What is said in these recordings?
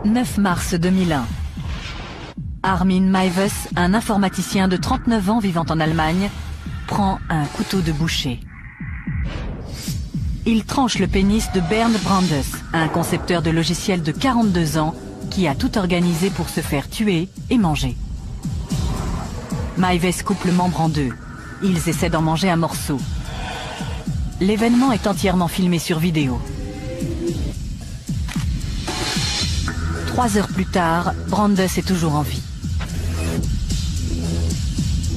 9 mars 2001. Armin Meiwes, un informaticien de 39 ans vivant en Allemagne, prend un couteau de boucher. Il tranche le pénis de Bernd Brandes, un concepteur de logiciels de 42 ans qui a tout organisé pour se faire tuer et manger. Meiwes coupe le membre en deux. Ils essaient d'en manger un morceau. L'événement est entièrement filmé sur vidéo. 3 heures plus tard, Brandes est toujours en vie.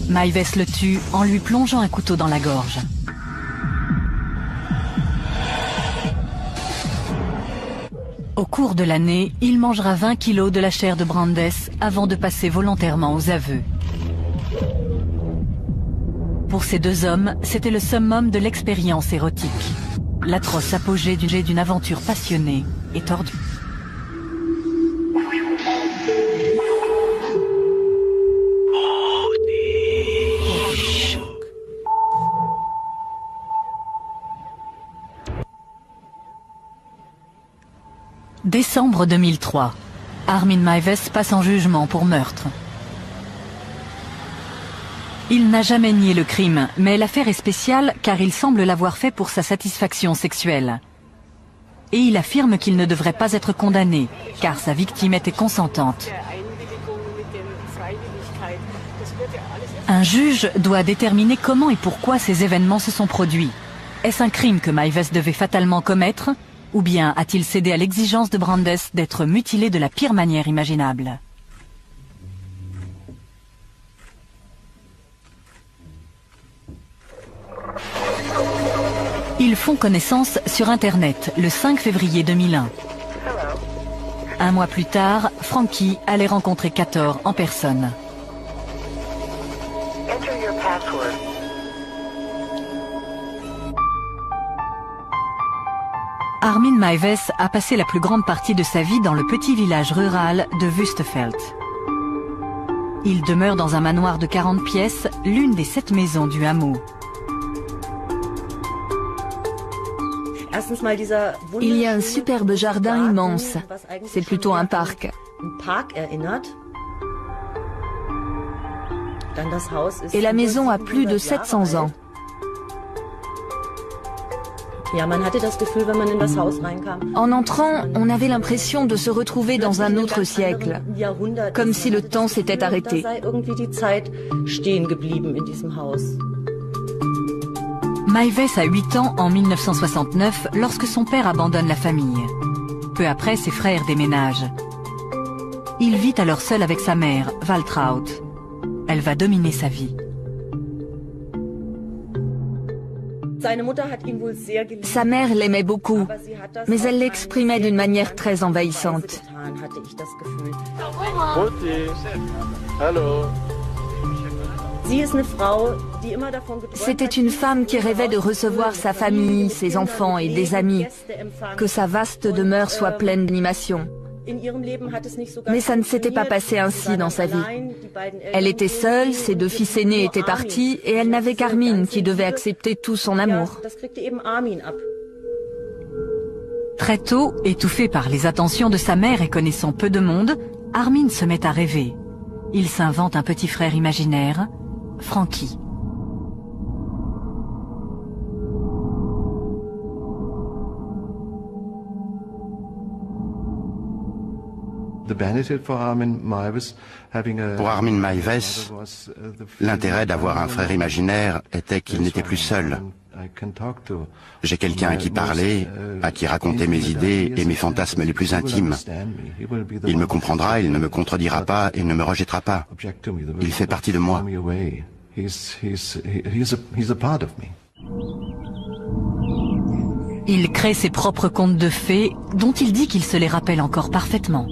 Meiwes le tue en lui plongeant un couteau dans la gorge. Au cours de l'année, il mangera 20 kilos de la chair de Brandes avant de passer volontairement aux aveux. Pour ces deux hommes, c'était le summum de l'expérience érotique. L'atroce apogée d'une aventure passionnée et tordue. Décembre 2003. Armin Meiwes passe en jugement pour meurtre. Il n'a jamais nié le crime, mais l'affaire est spéciale car il semble l'avoir fait pour sa satisfaction sexuelle. Et il affirme qu'il ne devrait pas être condamné, car sa victime était consentante. Un juge doit déterminer comment et pourquoi ces événements se sont produits. Est-ce un crime que Meiwes devait fatalement commettre ? Ou bien a-t-il cédé à l'exigence de Brandes d'être mutilé de la pire manière imaginable? Ils font connaissance sur Internet le 5 février 2001. Un mois plus tard, Frankie allait rencontrer Kator en personne. Armin Meiwes a passé la plus grande partie de sa vie dans le petit village rural de Wüstefeld. Il demeure dans un manoir de 40 pièces, l'une des 7 maisons du hameau. Il y a un superbe jardin immense. C'est plutôt un parc. Et la maison a plus de 700 ans. En entrant, on avait l'impression de se retrouver dans un autre siècle, comme si le temps s'était arrêté. Meiwes a 8 ans en 1969 lorsque son père abandonne la famille. Peu après, ses frères déménagent. Il vit alors seul avec sa mère, Waltraud. Elle va dominer sa vie. Sa mère l'aimait beaucoup, mais elle l'exprimait d'une manière très envahissante. C'était une femme qui rêvait de recevoir sa famille, ses enfants et des amis, que sa vaste demeure soit pleine d'animation. Mais ça ne s'était pas passé ainsi dans sa vie. Elle était seule, ses 2 fils aînés étaient partis et elle n'avait qu'Armin qui devait accepter tout son amour. Très tôt, étouffé par les attentions de sa mère et connaissant peu de monde, Armin se met à rêver. Il s'invente un petit frère imaginaire, Frankie. Pour Armin Meiwes, l'intérêt d'avoir un frère imaginaire était qu'il n'était plus seul. J'ai quelqu'un à qui parler, à qui raconter mes idées et mes fantasmes les plus intimes. Il me comprendra, il ne me contredira pas et ne me rejettera pas. Il fait partie de moi. Il crée ses propres contes de fées, dont il dit qu'il se les rappelle encore parfaitement.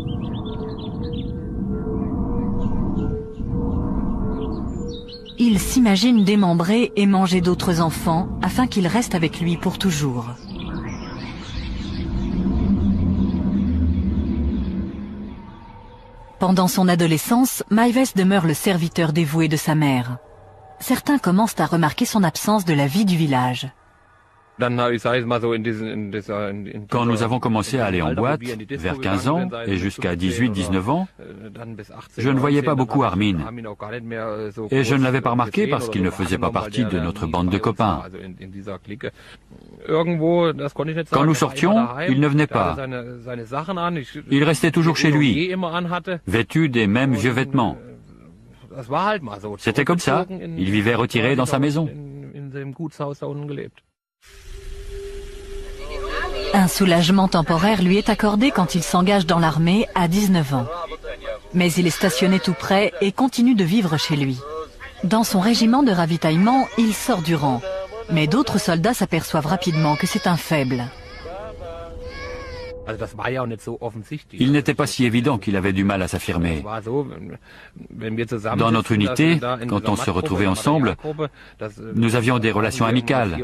Il s'imagine démembrer et manger d'autres enfants afin qu'ils restent avec lui pour toujours. Pendant son adolescence, Meiwes demeure le serviteur dévoué de sa mère. Certains commencent à remarquer son absence de la vie du village. Quand nous avons commencé à aller en boîte, vers 15 ans et jusqu'à 18-19 ans, je ne voyais pas beaucoup Armin. Et je ne l'avais pas remarqué parce qu'il ne faisait pas partie de notre bande de copains. Quand nous sortions, il ne venait pas. Il restait toujours chez lui, vêtu des mêmes vieux vêtements. C'était comme ça, il vivait retiré dans sa maison. Un soulagement temporaire lui est accordé quand il s'engage dans l'armée à 19 ans. Mais il est stationné tout près et continue de vivre chez lui. Dans son régiment de ravitaillement, il sort du rang. Mais d'autres soldats s'aperçoivent rapidement que c'est un faible. Il n'était pas si évident qu'il avait du mal à s'affirmer. Dans notre unité, quand on se retrouvait ensemble, nous avions des relations amicales.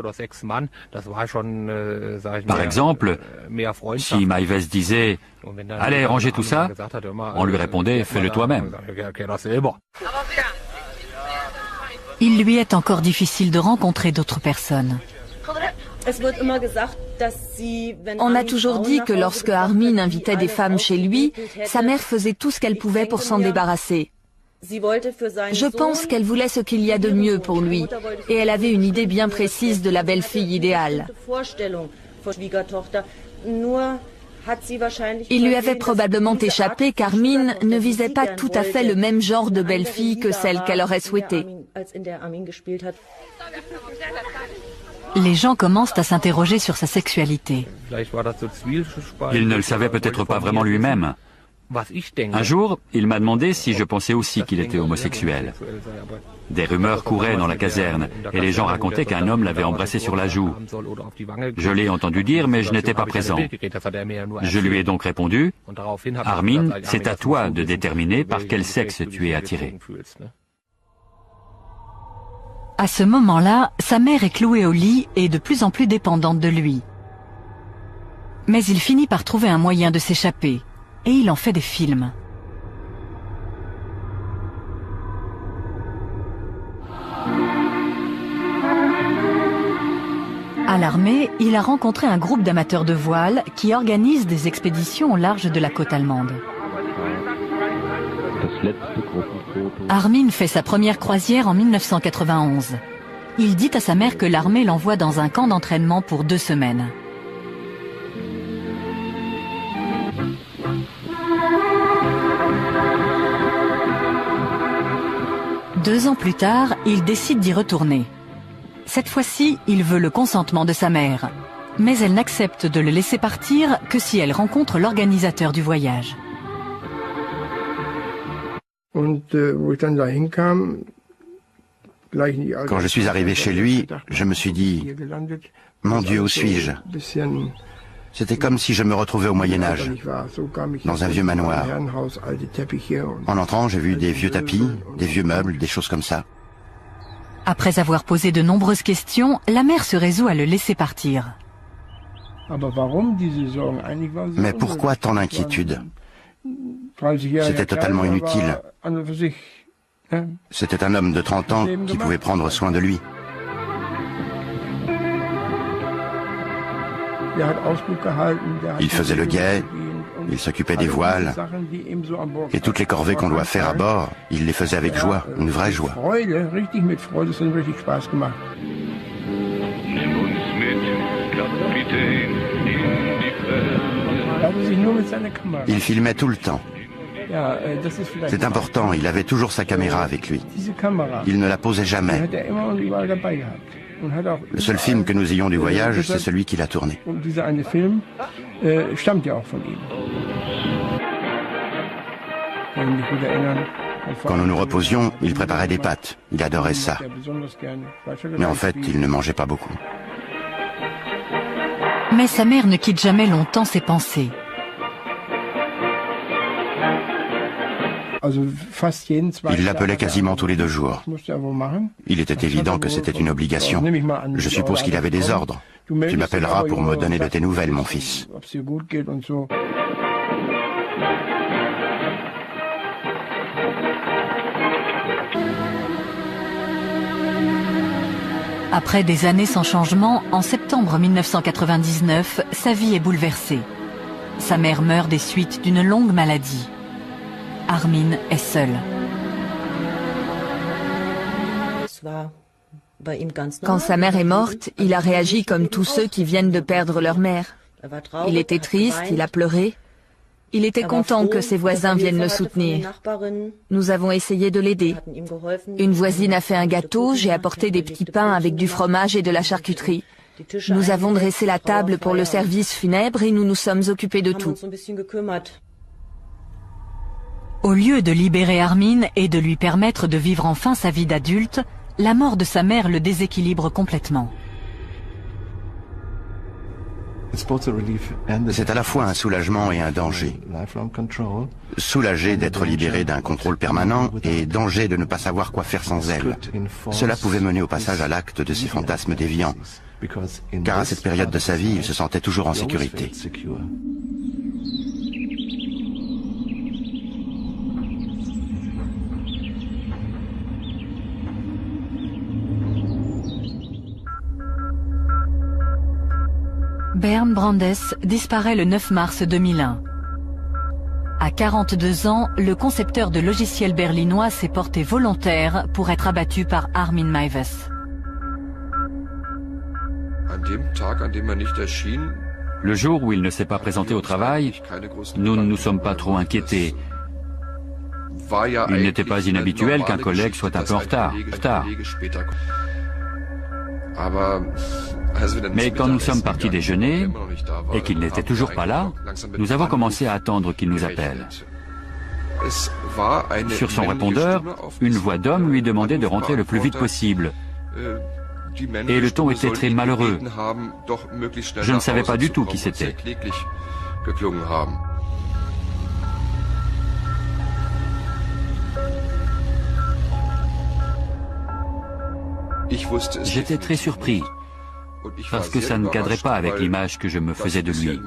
Par exemple, si Maives disait « Allez, rangez tout ça », on lui répondait « Fais-le toi-même ». Il lui est encore difficile de rencontrer d'autres personnes. On a toujours dit que lorsque Armin invitait des femmes chez lui, sa mère faisait tout ce qu'elle pouvait pour s'en débarrasser. Je pense qu'elle voulait ce qu'il y a de mieux pour lui, et elle avait une idée bien précise de la belle-fille idéale. Il lui avait probablement échappé qu'Armin ne visait pas tout à fait le même genre de belle-fille que celle qu'elle aurait souhaitée. Les gens commencent à s'interroger sur sa sexualité. Il ne le savait peut-être pas vraiment lui-même. Un jour, il m'a demandé si je pensais aussi qu'il était homosexuel. Des rumeurs couraient dans la caserne et les gens racontaient qu'un homme l'avait embrassé sur la joue. Je l'ai entendu dire, mais je n'étais pas présent. Je lui ai donc répondu, « Armin, c'est à toi de déterminer par quel sexe tu es attiré. » À ce moment-là, sa mère est clouée au lit et de plus en plus dépendante de lui. Mais il finit par trouver un moyen de s'échapper, et il en fait des films. À l'armée, il a rencontré un groupe d'amateurs de voile qui organise des expéditions au large de la côte allemande. Armin fait sa première croisière en 1991. Il dit à sa mère que l'armée l'envoie dans un camp d'entraînement pour 2 semaines. Deux ans plus tard, il décide d'y retourner. Cette fois-ci, il veut le consentement de sa mère. Mais elle n'accepte de le laisser partir que si elle rencontre l'organisateur du voyage. Quand je suis arrivé chez lui, je me suis dit, mon Dieu, où suis-je? C'était comme si je me retrouvais au Moyen-Âge, dans un vieux manoir. En entrant, j'ai vu des vieux tapis, des vieux meubles, des choses comme ça. Après avoir posé de nombreuses questions, la mère se résout à le laisser partir. Mais pourquoi tant d'inquiétude? C'était totalement inutile. C'était un homme de 30 ans qui pouvait prendre soin de lui. Il faisait le guet, il s'occupait des voiles, et toutes les corvées qu'on doit faire à bord, il les faisait avec joie, une vraie joie. Il filmait tout le temps. C'est important, il avait toujours sa caméra avec lui. Il ne la posait jamais. Le seul film que nous ayons du voyage, c'est celui qu'il a tourné. Quand nous nous reposions, il préparait des pâtes. Il adorait ça. Mais en fait, il ne mangeait pas beaucoup. Mais sa mère ne quitte jamais longtemps ses pensées. Il l'appelait quasiment tous les 2 jours. Il était évident que c'était une obligation. Je suppose qu'il avait des ordres. Tu m'appelleras pour me donner de tes nouvelles, mon fils. Après des années sans changement, en septembre 1999, sa vie est bouleversée. Sa mère meurt des suites d'une longue maladie. Armin est seul. Quand sa mère est morte, il a réagi comme tous ceux qui viennent de perdre leur mère. Il était triste, il a pleuré. Il était content que ses voisins viennent le soutenir. Nous avons essayé de l'aider. Une voisine a fait un gâteau, j'ai apporté des petits pains avec du fromage et de la charcuterie. Nous avons dressé la table pour le service funèbre et nous nous sommes occupés de tout. Au lieu de libérer Armin et de lui permettre de vivre enfin sa vie d'adulte, la mort de sa mère le déséquilibre complètement. C'est à la fois un soulagement et un danger. Soulagé d'être libéré d'un contrôle permanent et danger de ne pas savoir quoi faire sans elle. Cela pouvait mener au passage à l'acte de ses fantasmes déviants, car à cette période de sa vie, il se sentait toujours en sécurité. Bernd Brandes disparaît le 9 mars 2001. À 42 ans, le concepteur de logiciels berlinois s'est porté volontaire pour être abattu par Armin Meiwes. Le jour où il ne s'est pas présenté au travail, nous ne nous sommes pas trop inquiétés. Il n'était pas inhabituel qu'un collègue soit un peu en retard. Mais quand nous sommes partis déjeuner et qu'il n'était toujours pas là, nous avons commencé à attendre qu'il nous appelle. Sur son répondeur, une voix d'homme lui demandait de rentrer le plus vite possible. Et le ton était très malheureux. Je ne savais pas du tout qui c'était. J'étais très surpris, parce que ça ne cadrait pas avec l'image que je me faisais de lui.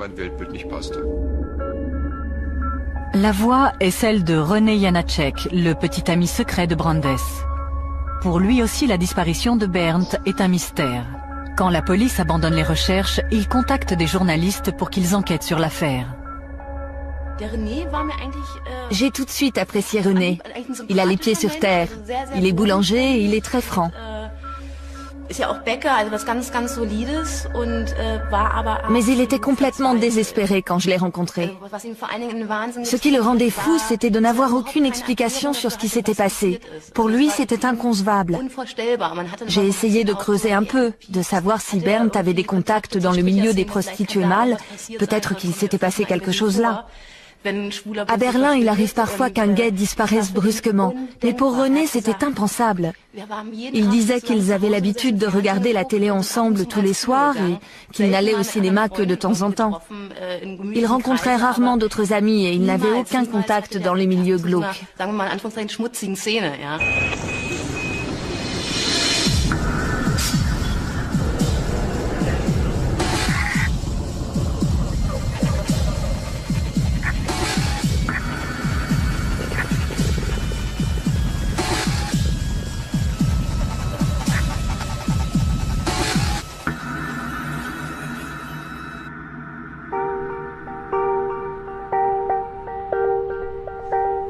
La voix est celle de René Janacek, le petit ami secret de Brandes. Pour lui aussi, la disparition de Bernd est un mystère. Quand la police abandonne les recherches, il contacte des journalistes pour qu'ils enquêtent sur l'affaire. J'ai tout de suite apprécié René. Il a les pieds sur terre. Il est boulanger et il est très franc. Mais il était complètement désespéré quand je l'ai rencontré. Ce qui le rendait fou, c'était de n'avoir aucune explication sur ce qui s'était passé. Pour lui, c'était inconcevable. J'ai essayé de creuser un peu, de savoir si Bernd avait des contacts dans le milieu des prostituées mâles. Peut-être qu'il s'était passé quelque chose là. À Berlin, il arrive parfois qu'un gay disparaisse brusquement. Mais pour René, c'était impensable. Il disait qu'ils avaient l'habitude de regarder la télé ensemble tous les soirs et qu'ils n'allaient au cinéma que de temps en temps. Il rencontrait rarement d'autres amis et il n'avait aucun contact dans les milieux glauques.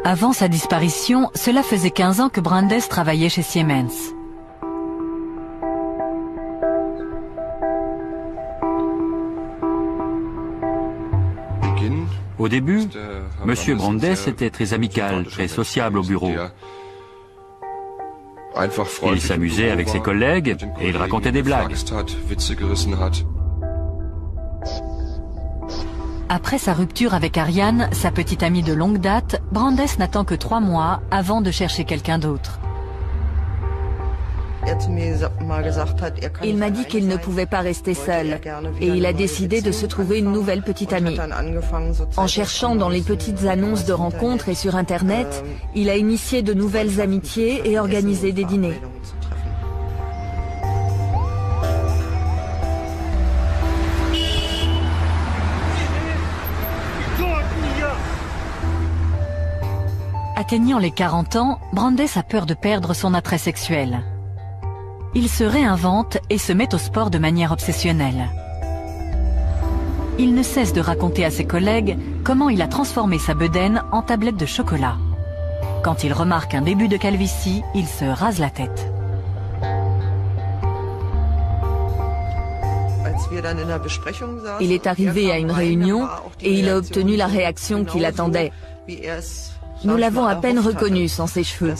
Avant sa disparition, cela faisait 15 ans que Brandes travaillait chez Siemens. Au début, M. Brandes était très amical, très sociable au bureau. Il s'amusait avec ses collègues et il racontait des blagues. Après sa rupture avec Ariane, sa petite amie de longue date, Brandes n'attend que 3 mois avant de chercher quelqu'un d'autre. Il m'a dit qu'il ne pouvait pas rester seul et il a décidé de se trouver une nouvelle petite amie. En cherchant dans les petites annonces de rencontres et sur Internet, il a initié de nouvelles amitiés et organisé des dîners. Atteignant les 40 ans, Brandes a peur de perdre son attrait sexuel. Il se réinvente et se met au sport de manière obsessionnelle. Il ne cesse de raconter à ses collègues comment il a transformé sa bedaine en tablette de chocolat. Quand il remarque un début de calvitie, il se rase la tête. Il est arrivé à une réunion et il a obtenu la réaction qu'il attendait. Nous l'avons à peine reconnu sans ses cheveux.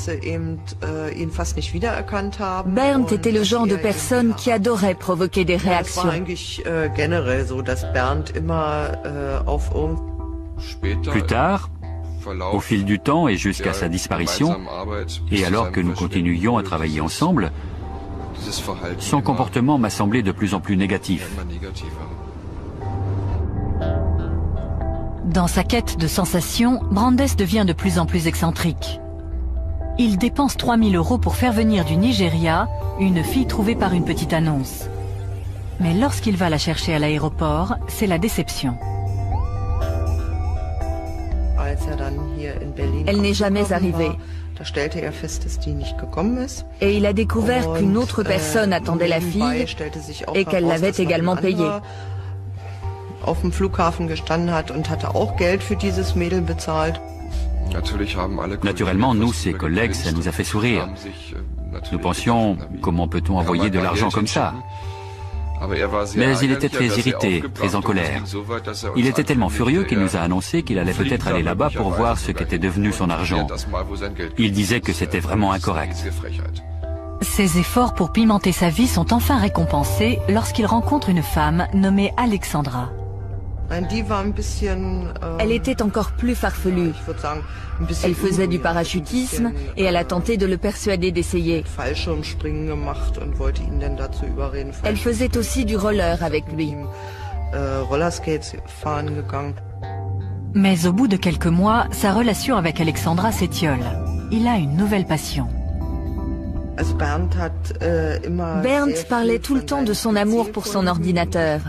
Bernd était le genre de personne qui adorait provoquer des réactions. Plus tard, au fil du temps et jusqu'à sa disparition, et alors que nous continuions à travailler ensemble, son comportement m'a semblé de plus en plus négatif. Dans sa quête de sensations, Brandes devient de plus en plus excentrique. Il dépense 3 000 € pour faire venir du Nigeria une fille trouvée par une petite annonce. Mais lorsqu'il va la chercher à l'aéroport, c'est la déception. Elle n'est jamais arrivée. Et il a découvert qu'une autre personne attendait la fille et qu'elle l'avait également payée. Naturellement, nous, ses collègues, ça nous a fait sourire. Nous pensions, comment peut-on envoyer de l'argent comme ça? Mais il était très irrité, très en colère. Il était tellement furieux qu'il nous a annoncé qu'il allait peut-être aller là-bas pour voir ce qu'était devenu son argent. Il disait que c'était vraiment incorrect. Ses efforts pour pimenter sa vie sont enfin récompensés lorsqu'il rencontre une femme nommée Alexandra. Elle était encore plus farfelue. Elle faisait du parachutisme et elle a tenté de le persuader d'essayer. Elle faisait aussi du roller avec lui. Mais au bout de quelques mois, sa relation avec Alexandra s'étiole. Il a une nouvelle passion. Bernd parlait tout le temps de son amour pour son ordinateur.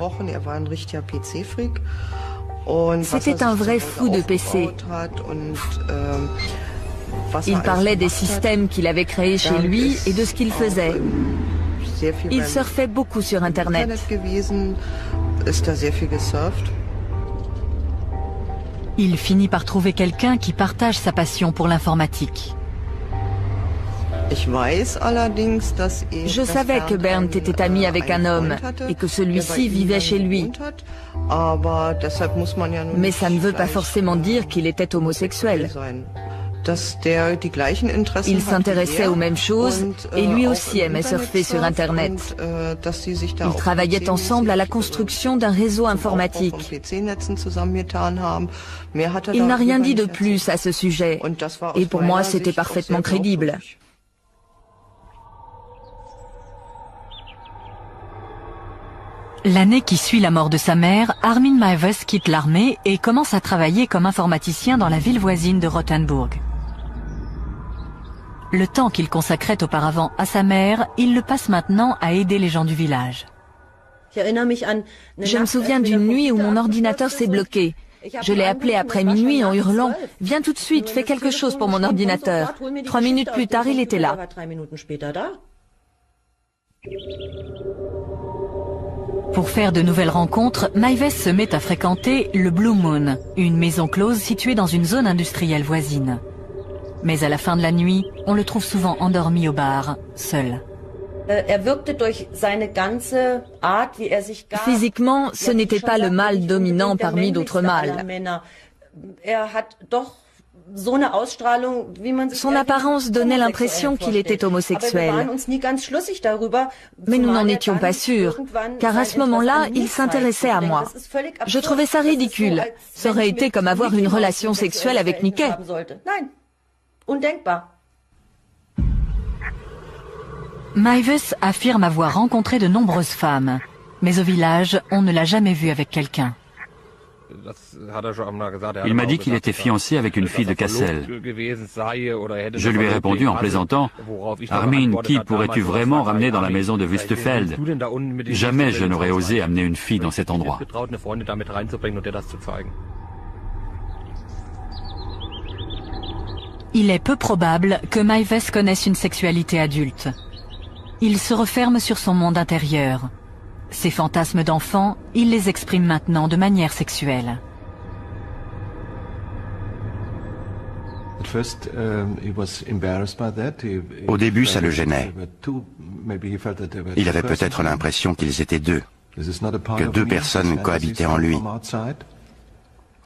C'était un vrai fou de PC. Il parlait des systèmes qu'il avait créés chez lui et de ce qu'il faisait. Il surfait beaucoup sur Internet. Il finit par trouver quelqu'un qui partage sa passion pour l'informatique. Je savais que Bernd était ami avec un homme et que celui-ci vivait chez lui. Mais ça ne veut pas forcément dire qu'il était homosexuel. Il s'intéressait aux mêmes choses et lui aussi aimait surfer sur Internet. Ils travaillaient ensemble à la construction d'un réseau informatique. Il n'a rien dit de plus à ce sujet et pour moi c'était parfaitement crédible. L'année qui suit la mort de sa mère, Armin Meiwes quitte l'armée et commence à travailler comme informaticien dans la ville voisine de Rothenburg. Le temps qu'il consacrait auparavant à sa mère, il le passe maintenant à aider les gens du village. Je me souviens d'une nuit où mon ordinateur s'est bloqué. Je l'ai appelé après minuit en hurlant « Viens tout de suite, fais quelque chose pour mon ordinateur ». 3 minutes plus tard, il était là. Pour faire de nouvelles rencontres, Meiwes se met à fréquenter le Blue Moon, une maison close située dans une zone industrielle voisine. Mais à la fin de la nuit, on le trouve souvent endormi au bar, seul. Physiquement, ce n'était pas le mâle dominant parmi d'autres mâles. Son apparence donnait l'impression qu'il était homosexuel. Mais nous n'en étions pas sûrs, car à ce moment-là, il s'intéressait à moi. Je trouvais ça ridicule. Ça aurait été comme avoir une relation sexuelle avec Mickey. Meiwes affirme avoir rencontré de nombreuses femmes, mais au village, on ne l'a jamais vu avec quelqu'un. Il m'a dit qu'il était fiancé avec une fille de Kassel. Je lui ai répondu en plaisantant, « Armin, qui pourrais-tu vraiment ramener dans la maison de Wüstefeld? Jamais je n'aurais osé amener une fille dans cet endroit. » Il est peu probable que Meiwes connaisse une sexualité adulte. Il se referme sur son monde intérieur. Ses fantasmes d'enfant, il les exprime maintenant de manière sexuelle. Au début, ça le gênait. Il avait peut-être l'impression qu'ils étaient deux, que deux personnes cohabitaient en lui.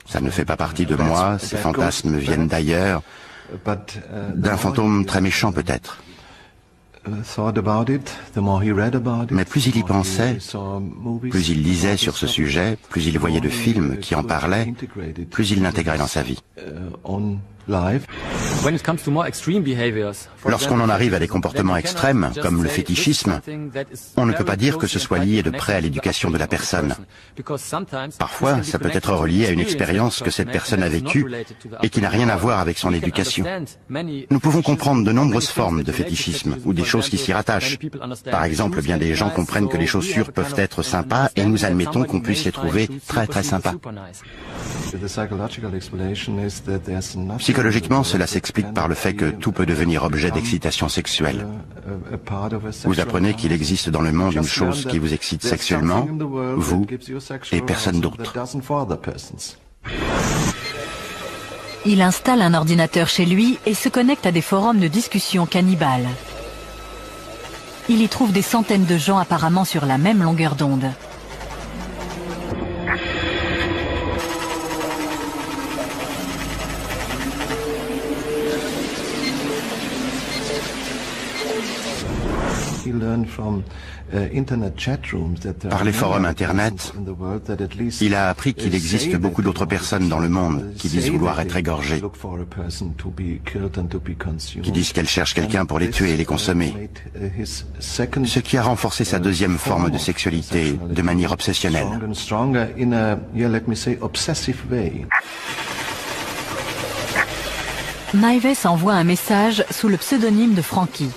Ça ne fait pas partie de moi, ces fantasmes viennent d'ailleurs, d'un fantôme très méchant peut-être. Mais plus il y pensait, plus il lisait sur ce sujet, plus il voyait de films qui en parlaient, plus il l'intégrait dans sa vie. Lorsqu'on en arrive à des comportements extrêmes, comme le fétichisme, on ne peut pas dire que ce soit lié de près à l'éducation de la personne. Parfois, ça peut être relié à une expérience que cette personne a vécue et qui n'a rien à voir avec son éducation. Nous pouvons comprendre de nombreuses formes de fétichisme ou des choses qui s'y rattachent. Par exemple, bien des gens comprennent que les chaussures peuvent être sympas et nous admettons qu'on puisse les trouver très très sympas. Psychologiquement, cela s'explique par le fait que tout peut devenir objet d'excitation sexuelle. Vous apprenez qu'il existe dans le monde une chose qui vous excite sexuellement, vous et personne d'autre. Il installe un ordinateur chez lui et se connecte à des forums de discussion cannibales. Il y trouve des centaines de gens apparemment sur la même longueur d'onde. Par les forums Internet, il a appris qu'il existe beaucoup d'autres personnes dans le monde qui disent vouloir être égorgées, qui disent qu'elles cherchent quelqu'un pour les tuer et les consommer, ce qui a renforcé sa deuxième forme de sexualité de manière obsessionnelle. Maives envoie un message sous le pseudonyme de Frankie.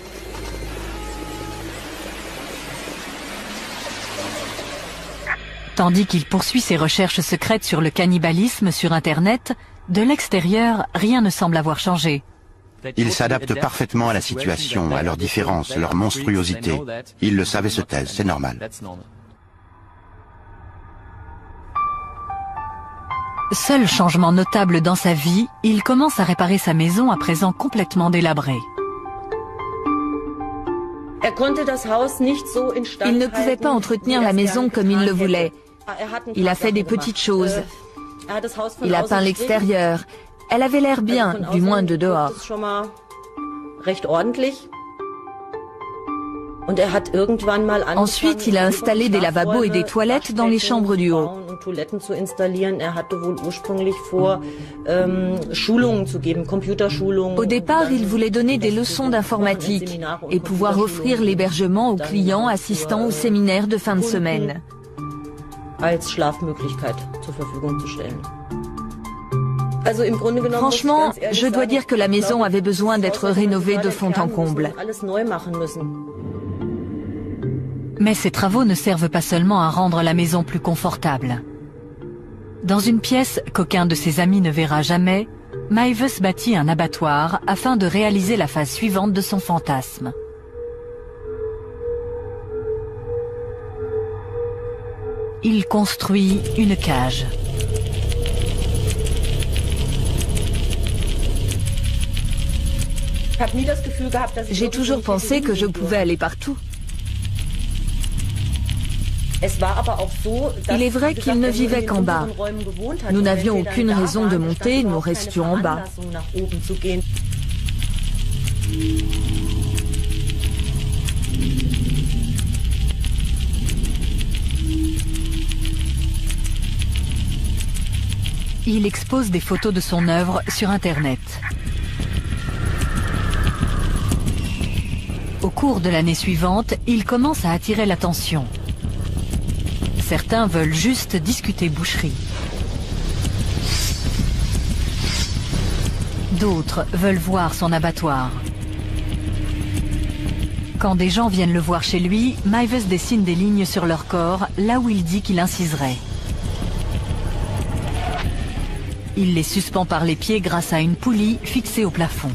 Tandis qu'il poursuit ses recherches secrètes sur le cannibalisme sur Internet, de l'extérieur, rien ne semble avoir changé. Ils s'adaptent parfaitement à la situation, à leurs différences, leur monstruosité. Ils le savent et se taisent, c'est normal. Seul changement notable dans sa vie, il commence à réparer sa maison à présent complètement délabrée. Il ne pouvait pas entretenir la maison comme il le voulait. Il a fait des petites choses. Il a peint l'extérieur. Elle avait l'air bien, du moins de dehors. Ensuite, il a installé des lavabos et des toilettes dans les chambres du haut. Au départ, il voulait donner des leçons d'informatique et pouvoir offrir l'hébergement aux clients assistant au séminaire de fin de semaine. Franchement, je dois dire que la maison avait besoin d'être rénovée de fond en comble. Mais ces travaux ne servent pas seulement à rendre la maison plus confortable. Dans une pièce qu'aucun de ses amis ne verra jamais, Maives bâtit un abattoir afin de réaliser la phase suivante de son fantasme. Il construit une cage. J'ai toujours pensé que je pouvais aller partout. Il est vrai qu'il ne vivait qu'en bas. Nous n'avions aucune raison de monter, nous restions en bas. Il expose des photos de son œuvre sur Internet. Au cours de l'année suivante, il commence à attirer l'attention. Certains veulent juste discuter boucherie. D'autres veulent voir son abattoir. Quand des gens viennent le voir chez lui, Maives dessine des lignes sur leur corps, là où il dit qu'il inciserait. Il les suspend par les pieds grâce à une poulie fixée au plafond.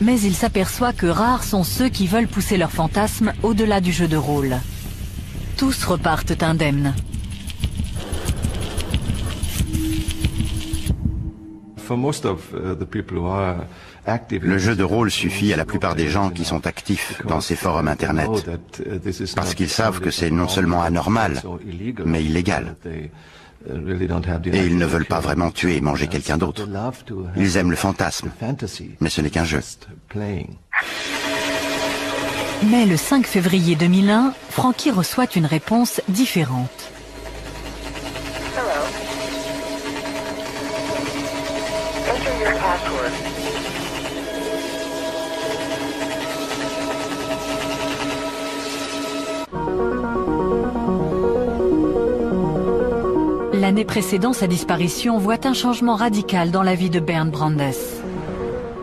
Mais il s'aperçoit que rares sont ceux qui veulent pousser leur fantasme au-delà du jeu de rôle. Tous repartent indemnes. Le jeu de rôle suffit à la plupart des gens qui sont actifs dans ces forums internet, parce qu'ils savent que c'est non seulement anormal, mais illégal. Et ils ne veulent pas vraiment tuer et manger quelqu'un d'autre. Ils aiment le fantasme, mais ce n'est qu'un jeu. Mais le 5 février 2001, Frankie reçoit une réponse différente. L'année précédant sa disparition voit un changement radical dans la vie de Bernd Brandes.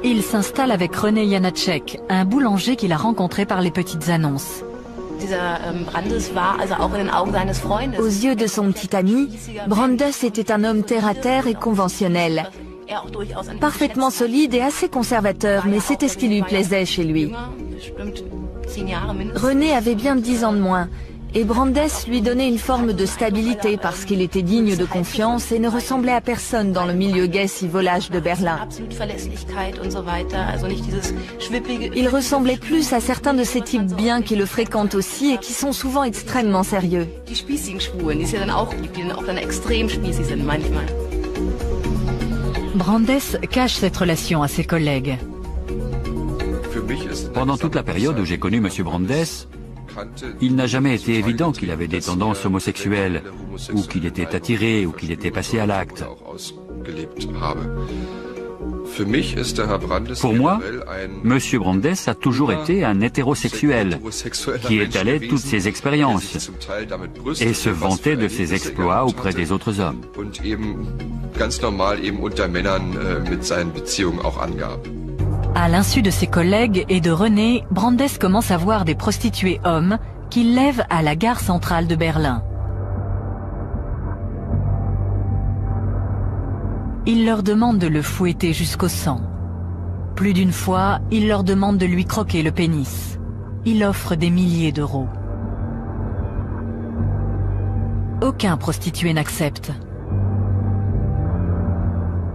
Il s'installe avec René Janacek, un boulanger qu'il a rencontré par les petites annonces. Aux yeux de son petit ami, Brandes était un homme terre-à-terre et conventionnel. Parfaitement solide et assez conservateur, mais c'était ce qui lui plaisait chez lui. René avait bien 10 ans de moins, et Brandes lui donnait une forme de stabilité parce qu'il était digne de confiance et ne ressemblait à personne dans le milieu gai si volage de Berlin. Il ressemblait plus à certains de ces types bien qui le fréquentent aussi et qui sont souvent extrêmement sérieux. Brandes cache cette relation à ses collègues. Pendant toute la période où j'ai connu M. Brandes, il n'a jamais été évident qu'il avait des tendances homosexuelles, ou qu'il était attiré, ou qu'il était passé à l'acte. Pour moi, M. Brandes a toujours été un hétérosexuel qui étalait toutes ses expériences et se vantait de ses exploits auprès des autres hommes. À l'insu de ses collègues et de René, Brandes commence à voir des prostituées hommes qu'il lève à la gare centrale de Berlin. Il leur demande de le fouetter jusqu'au sang. Plus d'une fois, il leur demande de lui croquer le pénis. Il offre des milliers d'euros. Aucun prostitué n'accepte.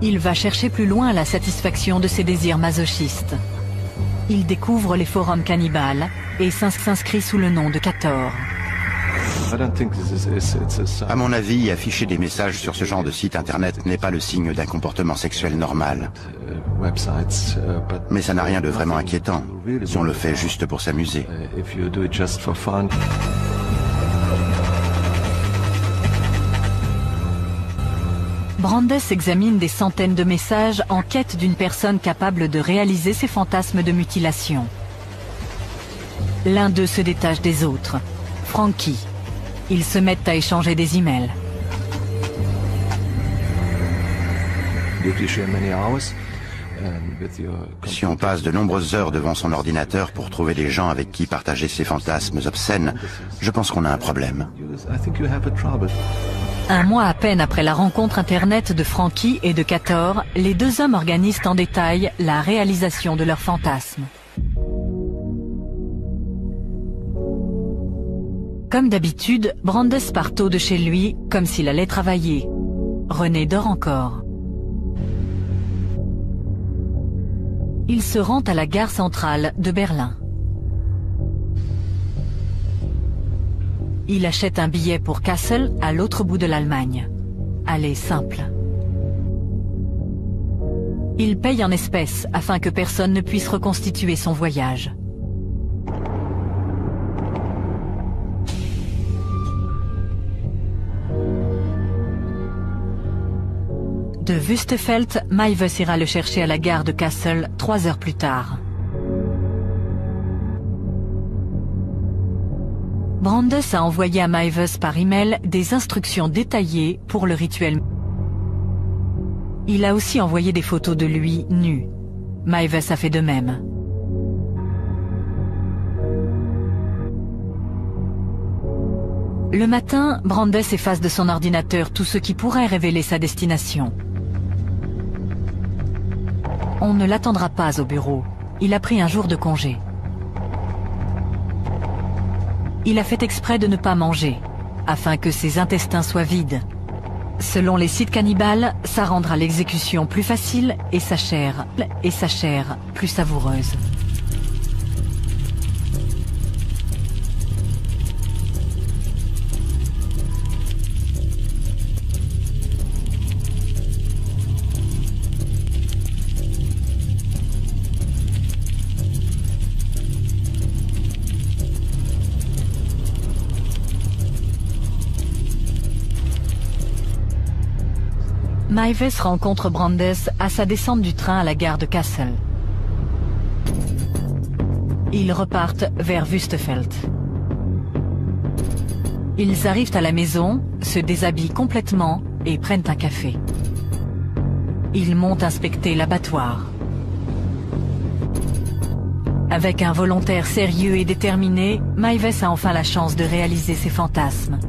Il va chercher plus loin la satisfaction de ses désirs masochistes. Il découvre les forums cannibales et s'inscrit sous le nom de Cator. À mon avis, afficher des messages sur ce genre de site internet n'est pas le signe d'un comportement sexuel normal. Mais ça n'a rien de vraiment inquiétant, si on le fait juste pour s'amuser. Brandes examine des centaines de messages en quête d'une personne capable de réaliser ses fantasmes de mutilation. L'un d'eux se détache des autres, Frankie. Ils se mettent à échanger des emails. Si on passe de nombreuses heures devant son ordinateur pour trouver des gens avec qui partager ses fantasmes obscènes, je pense qu'on a un problème. Un mois à peine après la rencontre internet de Frankie et de Cator, les deux hommes organisent en détail la réalisation de leurs fantasmes. Comme d'habitude, Brandes part tôt de chez lui, comme s'il allait travailler. René dort encore. Il se rend à la gare centrale de Berlin. Il achète un billet pour Kassel, à l'autre bout de l'Allemagne. Aller simple. Il paye en espèces afin que personne ne puisse reconstituer son voyage. De Wüstefeld, Maives ira le chercher à la gare de Kassel 3 heures plus tard. Brandes a envoyé à Maives par email des instructions détaillées pour le rituel. Il a aussi envoyé des photos de lui nu. Maives a fait de même. Le matin, Brandes efface de son ordinateur tout ce qui pourrait révéler sa destination. On ne l'attendra pas au bureau. il a pris un jour de congé. Il a fait exprès de ne pas manger, afin que ses intestins soient vides. Selon les sites cannibales, ça rendra l'exécution plus facile et sa chair plus savoureuse. Maives rencontre Brandes à sa descente du train à la gare de Kassel. Ils repartent vers Wüstefeld. Ils arrivent à la maison, se déshabillent complètement et prennent un café. Ils montent inspecter l'abattoir. Avec un volontaire sérieux et déterminé, Maives a enfin la chance de réaliser ses fantasmes.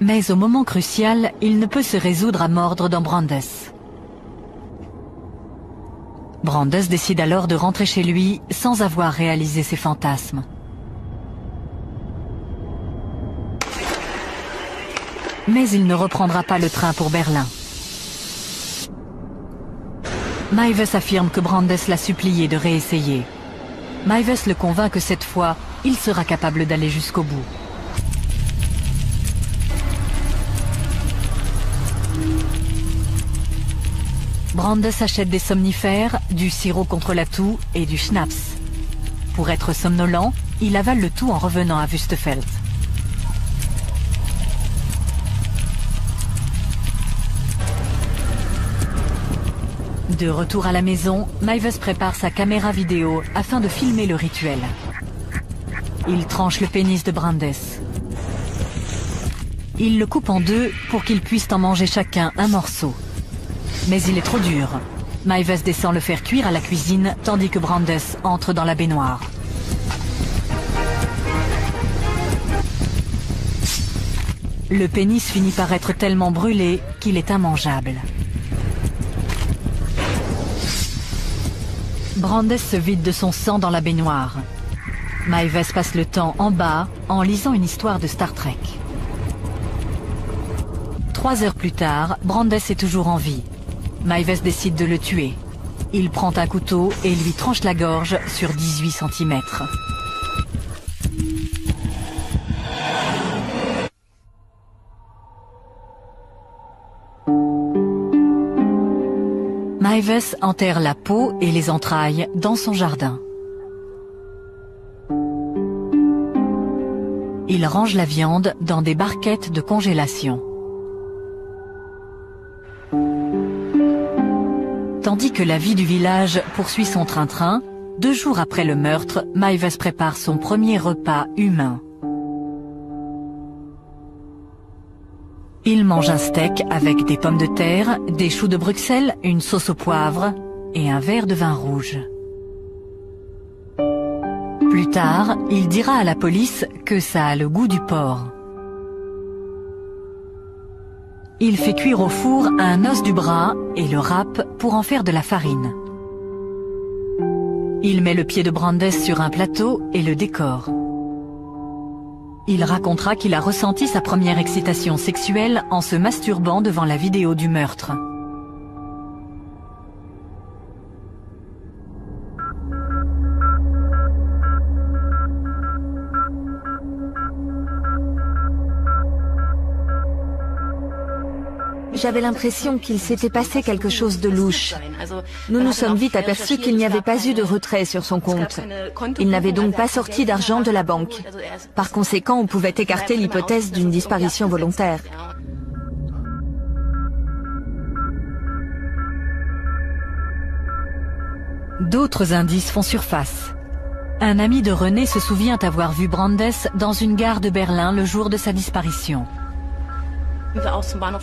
Mais au moment crucial, il ne peut se résoudre à mordre dans Brandes. Brandes décide alors de rentrer chez lui sans avoir réalisé ses fantasmes. Mais il ne reprendra pas le train pour Berlin. Maives affirme que Brandes l'a supplié de réessayer. Maives le convainc que cette fois, il sera capable d'aller jusqu'au bout. Brandes achète des somnifères, du sirop contre la toux et du schnapps. Pour être somnolent, il avale le tout en revenant à Wüstefeld. De retour à la maison, Maives prépare sa caméra vidéo afin de filmer le rituel. Il tranche le pénis de Brandes. Il le coupe en deux pour qu'ils puissent en manger chacun un morceau. Mais il est trop dur. Maives descend le faire cuire à la cuisine, tandis que Brandes entre dans la baignoire. Le pénis finit par être tellement brûlé qu'il est immangeable. Brandes se vide de son sang dans la baignoire. Maives passe le temps en bas en lisant une histoire de Star Trek. 3 heures plus tard, Brandes est toujours en vie. Maives décide de le tuer. Il prend un couteau et lui tranche la gorge sur 18 cm. Maives enterre la peau et les entrailles dans son jardin. Il range la viande dans des barquettes de congélation. Tandis que la vie du village poursuit son train-train, 2 jours après le meurtre, Maives prépare son premier repas humain. Il mange un steak avec des pommes de terre, des choux de Bruxelles, une sauce au poivre et un verre de vin rouge. Plus tard, il dira à la police que ça a le goût du porc. Il fait cuire au four un os du bras et le râpe pour en faire de la farine. Il met le pied de Brandes sur un plateau et le décore. Il racontera qu'il a ressenti sa première excitation sexuelle en se masturbant devant la vidéo du meurtre. J'avais l'impression qu'il s'était passé quelque chose de louche. Nous nous sommes vite aperçus qu'il n'y avait pas eu de retrait sur son compte. Il n'avait donc pas sorti d'argent de la banque. Par conséquent, on pouvait écarter l'hypothèse d'une disparition volontaire. D'autres indices font surface. Un ami de René se souvient avoir vu Brandes dans une gare de Berlin le jour de sa disparition.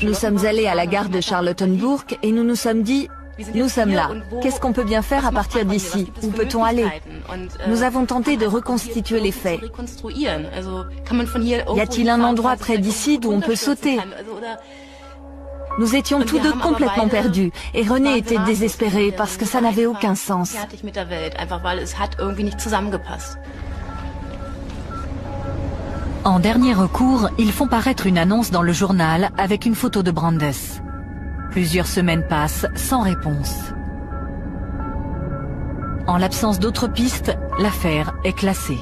Nous sommes allés à la gare de Charlottenburg et nous nous sommes dit Nous sommes là. Qu'est-ce qu'on peut bien faire à partir d'ici? Où peut-on aller? Nous avons tenté de reconstituer les faits. Y a-t-il un endroit près d'ici d'où on peut sauter? Nous étions tous deux complètement perdus et René était désespéré parce que ça n'avait aucun sens. En dernier recours, ils font paraître une annonce dans le journal avec une photo de Brandes. Plusieurs semaines passent sans réponse. En l'absence d'autres pistes, l'affaire est classée.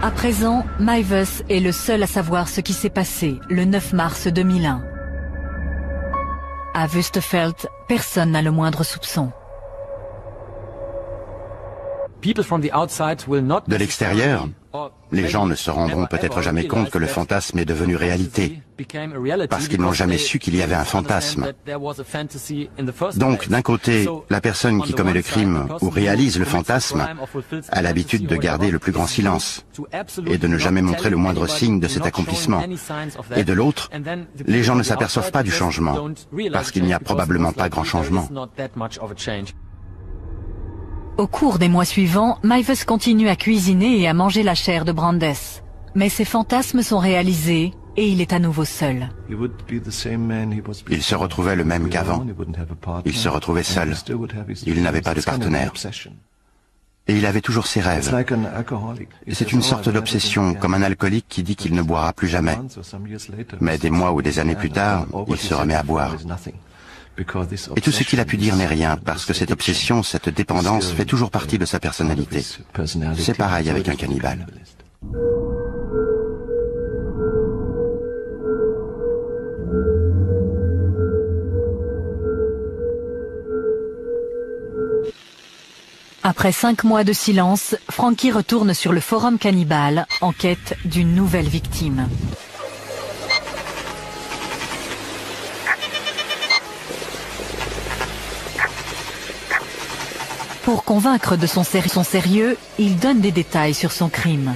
À présent, Meiwes est le seul à savoir ce qui s'est passé le 9 mars 2001. À Wüstefeld, personne n'a le moindre soupçon. De l'extérieur, les gens ne se rendront peut-être jamais compte que le fantasme est devenu réalité, parce qu'ils n'ont jamais su qu'il y avait un fantasme. Donc, d'un côté, la personne qui commet le crime ou réalise le fantasme a l'habitude de garder le plus grand silence et de ne jamais montrer le moindre signe de cet accomplissement. Et de l'autre, les gens ne s'aperçoivent pas du changement, parce qu'il n'y a probablement pas grand changement. Au cours des mois suivants, Meiwes continue à cuisiner et à manger la chair de Brandes. Mais ses fantasmes sont réalisés et il est à nouveau seul. Il se retrouvait le même qu'avant. Il se retrouvait seul. Il n'avait pas de partenaire. Et il avait toujours ses rêves. C'est une sorte d'obsession, comme un alcoolique qui dit qu'il ne boira plus jamais. Mais des mois ou des années plus tard, il se remet à boire. Et tout ce qu'il a pu dire n'est rien, parce que cette obsession, cette dépendance fait toujours partie de sa personnalité. C'est pareil avec un cannibale. Après 5 mois de silence, Frankie retourne sur le forum cannibale en quête d'une nouvelle victime. Pour convaincre de son sérieux, il donne des détails sur son crime.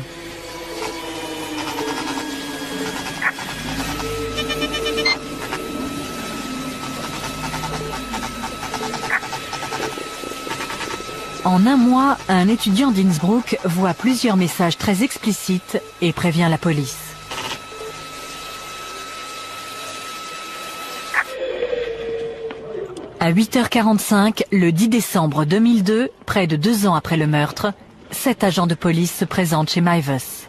En un mois, un étudiant d'Innsbruck voit plusieurs messages très explicites et prévient la police. À 8h45, le 10 décembre 2002, près de 2 ans après le meurtre, 7 agents de police se présentent chez Meiwes.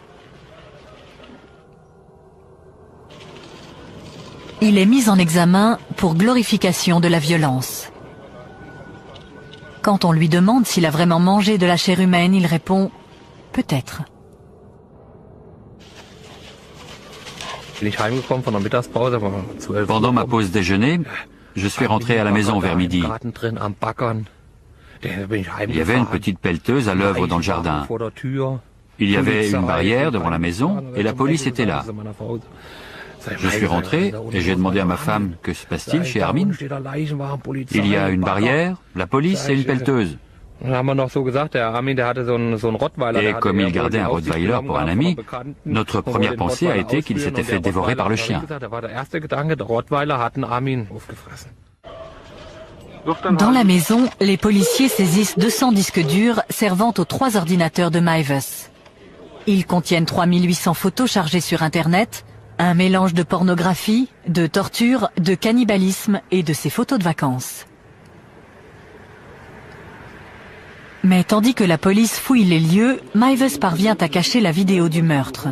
Il est mis en examen pour glorification de la violence. Quand on lui demande s'il a vraiment mangé de la chair humaine, il répond « peut-être ». Pendant ma pause déjeuner, je suis rentré à la maison vers midi. Il y avait une petite pelleteuse à l'œuvre dans le jardin. Il y avait une barrière devant la maison et la police était là. Je suis rentré et j'ai demandé à ma femme « Que se passe-t-il chez Armin ?» Il y a une barrière, la police et une pelleteuse. Et comme il gardait un Rottweiler pour un ami, notre première pensée a été qu'il s'était fait dévorer par le chien. Dans la maison, les policiers saisissent 200 disques durs servant aux 3 ordinateurs de Meiwes. Ils contiennent 3800 photos chargées sur Internet, un mélange de pornographie, de torture, de cannibalisme et de ses photos de vacances. Mais tandis que la police fouille les lieux, Meiwes parvient à cacher la vidéo du meurtre.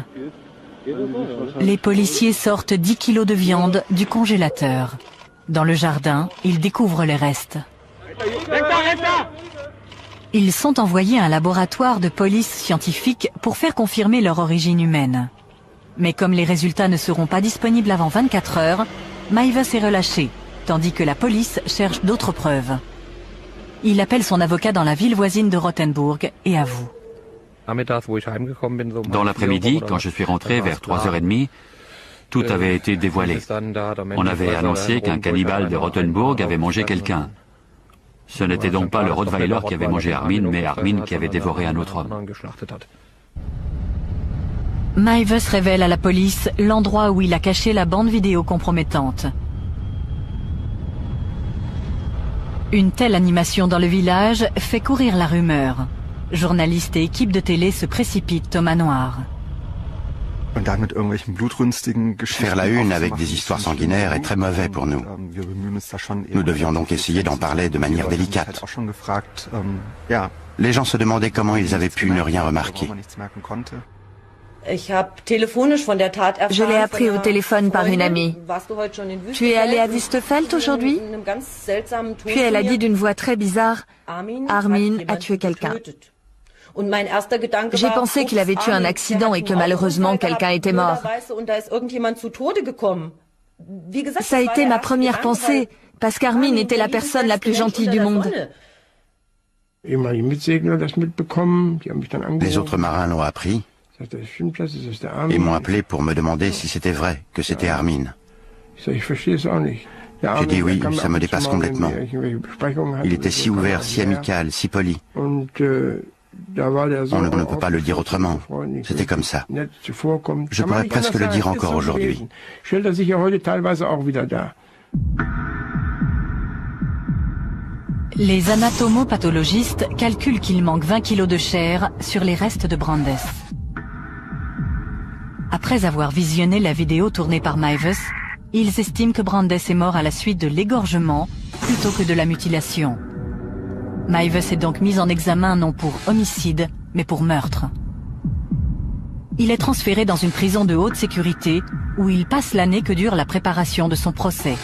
Les policiers sortent 10 kilos de viande du congélateur. Dans le jardin, ils découvrent les restes. Ils sont envoyés à un laboratoire de police scientifique pour faire confirmer leur origine humaine. Mais comme les résultats ne seront pas disponibles avant 24 heures, Meiwes est relâché, tandis que la police cherche d'autres preuves. Il appelle son avocat dans la ville voisine de Rothenburg et avoue. Dans l'après-midi, quand je suis rentré vers 3h30, tout avait été dévoilé. On avait annoncé qu'un cannibale de Rothenburg avait mangé quelqu'un. Ce n'était donc pas le Rottweiler qui avait mangé Armin, mais Armin qui avait dévoré un autre homme. Meiwes révèle à la police l'endroit où il a caché la bande vidéo compromettante. Une telle animation dans le village fait courir la rumeur. Journalistes et équipes de télé se précipitent au manoir. Faire la une avec des histoires sanguinaires est très mauvais pour nous. Nous devions donc essayer d'en parler de manière délicate. Les gens se demandaient comment ils avaient pu ne rien remarquer. Je l'ai appris au téléphone par une amie. Tu es allé à Wüstefeld aujourd'hui? Puis elle a dit d'une voix très bizarre, Armin a tué quelqu'un. J'ai pensé qu'il avait eu un accident et que malheureusement quelqu'un était mort. Ça a été ma première pensée, parce qu'Armin était la personne la plus gentille du monde. Les autres marins l'ont appris et m'ont appelé pour me demander si c'était vrai que c'était Armin. J'ai dit oui, ça me dépasse complètement. Il était si ouvert, si amical, si poli. On ne peut pas le dire autrement. C'était comme ça. Je pourrais presque le dire encore aujourd'hui. Les anatomopathologistes calculent qu'il manque 20 kilos de chair sur les restes de Brandes. Après avoir visionné la vidéo tournée par Meiwes, ils estiment que Brandes est mort à la suite de l'égorgement plutôt que de la mutilation. Meiwes est donc mis en examen non pour homicide, mais pour meurtre. Il est transféré dans une prison de haute sécurité où il passe l'année que dure la préparation de son procès.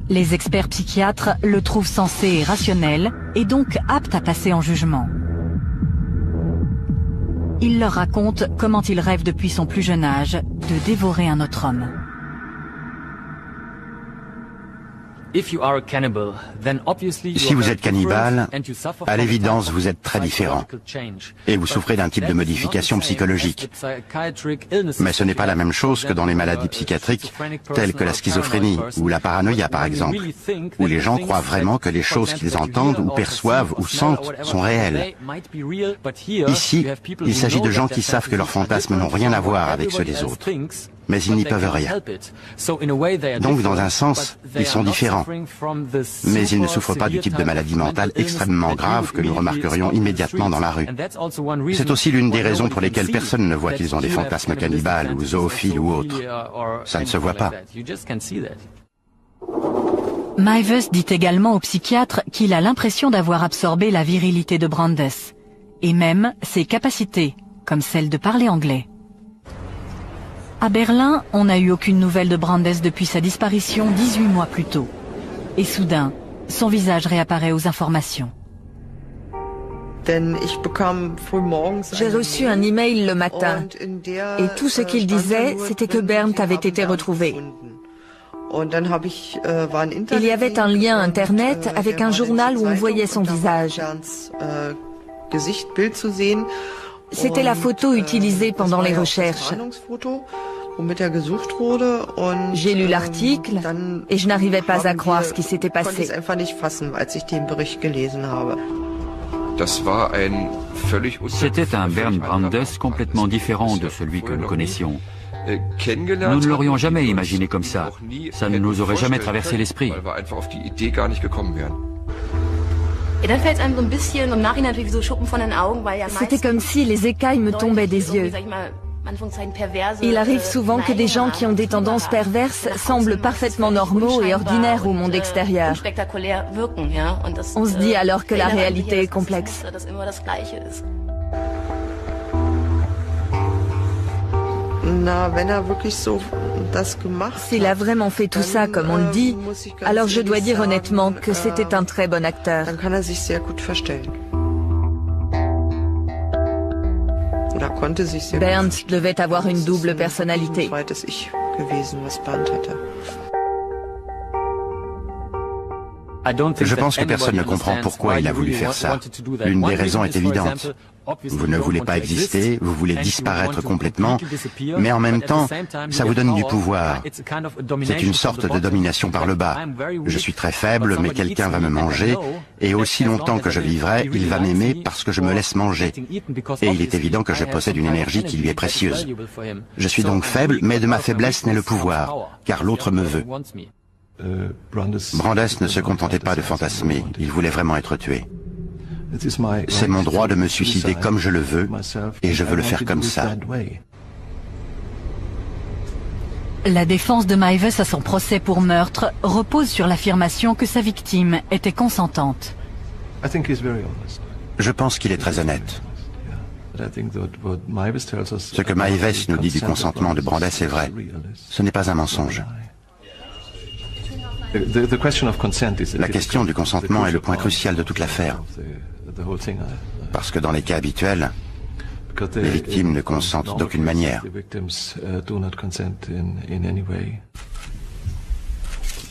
Les experts psychiatres le trouvent sensé et rationnel et donc apte à passer en jugement. Il leur raconte comment il rêve depuis son plus jeune âge de dévorer un autre homme. Si vous êtes cannibale, à l'évidence, vous êtes très différent. Et vous souffrez d'un type de modification psychologique. Mais ce n'est pas la même chose que dans les maladies psychiatriques, telles que la schizophrénie ou la paranoïa, par exemple, où les gens croient vraiment que les choses qu'ils entendent ou perçoivent ou sentent sont réelles. Ici, il s'agit de gens qui savent que leurs fantasmes n'ont rien à voir avec ceux des autres. Mais ils n'y peuvent rien. Donc, dans un sens, ils sont différents. Mais ils ne souffrent pas du type de maladie mentale extrêmement grave que nous remarquerions immédiatement dans la rue. C'est aussi l'une des raisons pour lesquelles personne ne voit qu'ils ont des fantasmes cannibales ou zoophiles ou autres. Ça ne se voit pas. Meiwes dit également au psychiatre qu'il a l'impression d'avoir absorbé la virilité de Brandes, et même ses capacités, comme celle de parler anglais. À Berlin, on n'a eu aucune nouvelle de Brandes depuis sa disparition 18 mois plus tôt. Et soudain, son visage réapparaît aux informations. J'ai reçu un email le matin, et tout ce qu'il disait, c'était que Bernd avait été retrouvé. Il y avait un lien Internet avec un journal où on voyait son visage. C'était la photo utilisée pendant les recherches. J'ai lu l'article et je n'arrivais pas à croire ce qui s'était passé. C'était un Bernd Brandes complètement différent de celui que nous connaissions. Nous ne l'aurions jamais imaginé comme ça. Ça ne nous aurait jamais traversé l'esprit. C'était comme si les écailles me tombaient des yeux. Il arrive souvent que des gens qui ont des tendances perverses semblent parfaitement normaux et ordinaires au monde extérieur. On se dit alors que la réalité est complexe. S'il a vraiment fait tout ça comme on le dit, alors je dois dire honnêtement que c'était un très bon acteur. Bernd devait avoir une double personnalité. Je pense que personne ne comprend pourquoi il a voulu faire ça. L'une des raisons est évidente. Vous ne voulez pas exister, vous voulez disparaître complètement, mais en même temps, ça vous donne du pouvoir. C'est une sorte de domination par le bas. Je suis très faible, mais quelqu'un va me manger, et aussi longtemps que je vivrai, il va m'aimer parce que je me laisse manger. Et il est évident que je possède une énergie qui lui est précieuse. Je suis donc faible, mais de ma faiblesse naît le pouvoir, car l'autre me veut. Brandes ne se contentait pas de fantasmer, il voulait vraiment être tué. C'est mon droit de me suicider comme je le veux, et je veux le faire comme ça. La défense de Maives à son procès pour meurtre repose sur l'affirmation que sa victime était consentante. Je pense qu'il est très honnête. Ce que Maives nous dit du consentement de Brandes est vrai. Ce n'est pas un mensonge. La question du consentement est le point crucial de toute l'affaire. Parce que dans les cas habituels, les victimes ne consentent d'aucune manière.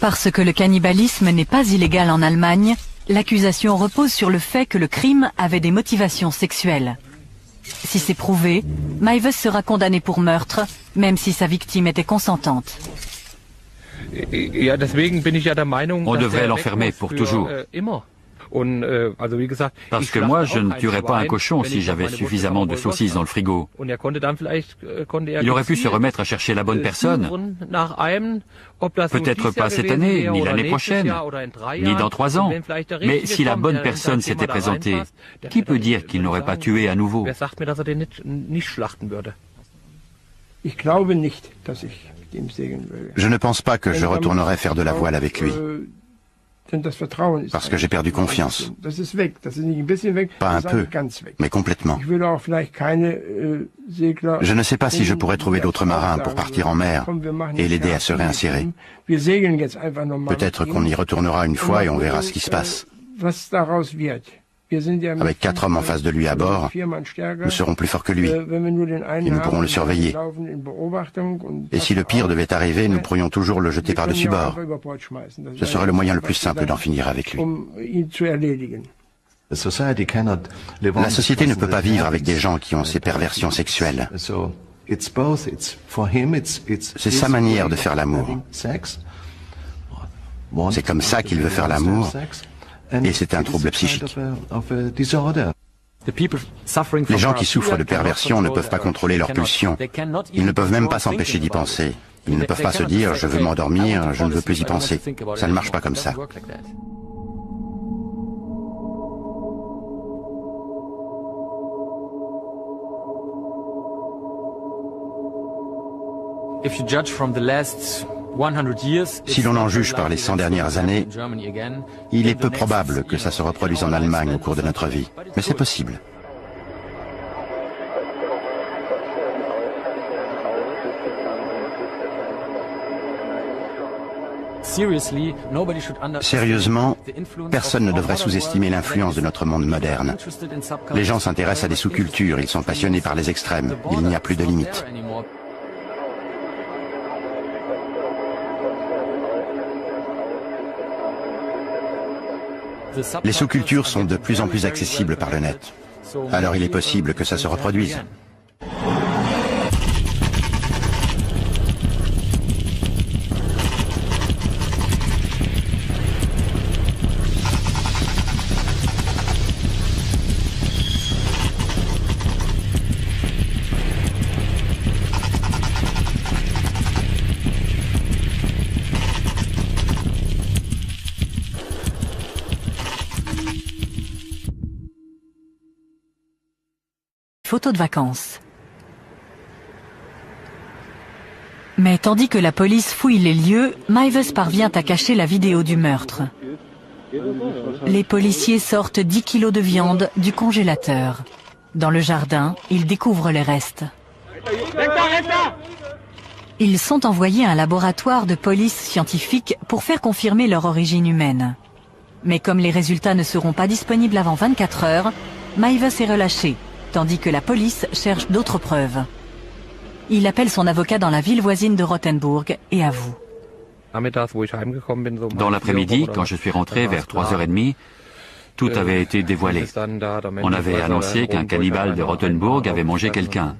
Parce que le cannibalisme n'est pas illégal en Allemagne, l'accusation repose sur le fait que le crime avait des motivations sexuelles. Si c'est prouvé, Maives sera condamné pour meurtre, même si sa victime était consentante. On devrait l'enfermer pour toujours. Parce que moi, je ne tuerais pas un cochon si j'avais suffisamment de saucisses dans le frigo. Il aurait pu se remettre à chercher la bonne personne. Peut-être pas cette année, ni l'année prochaine, ni dans 3 ans. Mais si la bonne personne s'était présentée, qui peut dire qu'il n'aurait pas tué à nouveau? Je ne pense pas que je retournerai faire de la voile avec lui. Parce que j'ai perdu confiance. Pas un peu, mais complètement. Je ne sais pas si je pourrais trouver d'autres marins pour partir en mer et l'aider à se réinsérer. Peut-être qu'on y retournera une fois et on verra ce qui se passe. Avec 4 hommes en face de lui à bord, nous serons plus forts que lui, et nous pourrons le surveiller. Et si le pire devait arriver, nous pourrions toujours le jeter par-dessus bord. Ce serait le moyen le plus simple d'en finir avec lui. La société ne peut pas vivre avec des gens qui ont ces perversions sexuelles. C'est sa manière de faire l'amour. C'est comme ça qu'il veut faire l'amour. Et c'est un trouble psychique. Les gens qui souffrent de perversion ne peuvent pas contrôler leurs pulsions. Ils ne peuvent même pas s'empêcher d'y penser. Ils ne peuvent pas se dire « je veux m'endormir, je ne veux plus y penser ». Ça ne marche pas comme ça. Si l'on en juge par les 100 dernières années, il est peu probable que ça se reproduise en Allemagne au cours de notre vie. Mais c'est possible. Sérieusement, personne ne devrait sous-estimer l'influence de notre monde moderne. Les gens s'intéressent à des sous-cultures, ils sont passionnés par les extrêmes. Il n'y a plus de limites. Les sous-cultures sont de plus en plus accessibles par le net. Alors il est possible que ça se reproduise. Photos de vacances. Mais tandis que la police fouille les lieux, Maives parvient à cacher la vidéo du meurtre. Les policiers sortent 10 kilos de viande du congélateur. Dans le jardin, ils découvrent les restes. Ils sont envoyés à un laboratoire de police scientifique pour faire confirmer leur origine humaine. Mais comme les résultats ne seront pas disponibles avant 24 heures, Maives est relâché, tandis que la police cherche d'autres preuves. Il appelle son avocat dans la ville voisine de Rothenburg et avoue. Dans l'après-midi, quand je suis rentré vers 3h30, tout avait été dévoilé. On avait annoncé qu'un cannibale de Rothenburg avait mangé quelqu'un.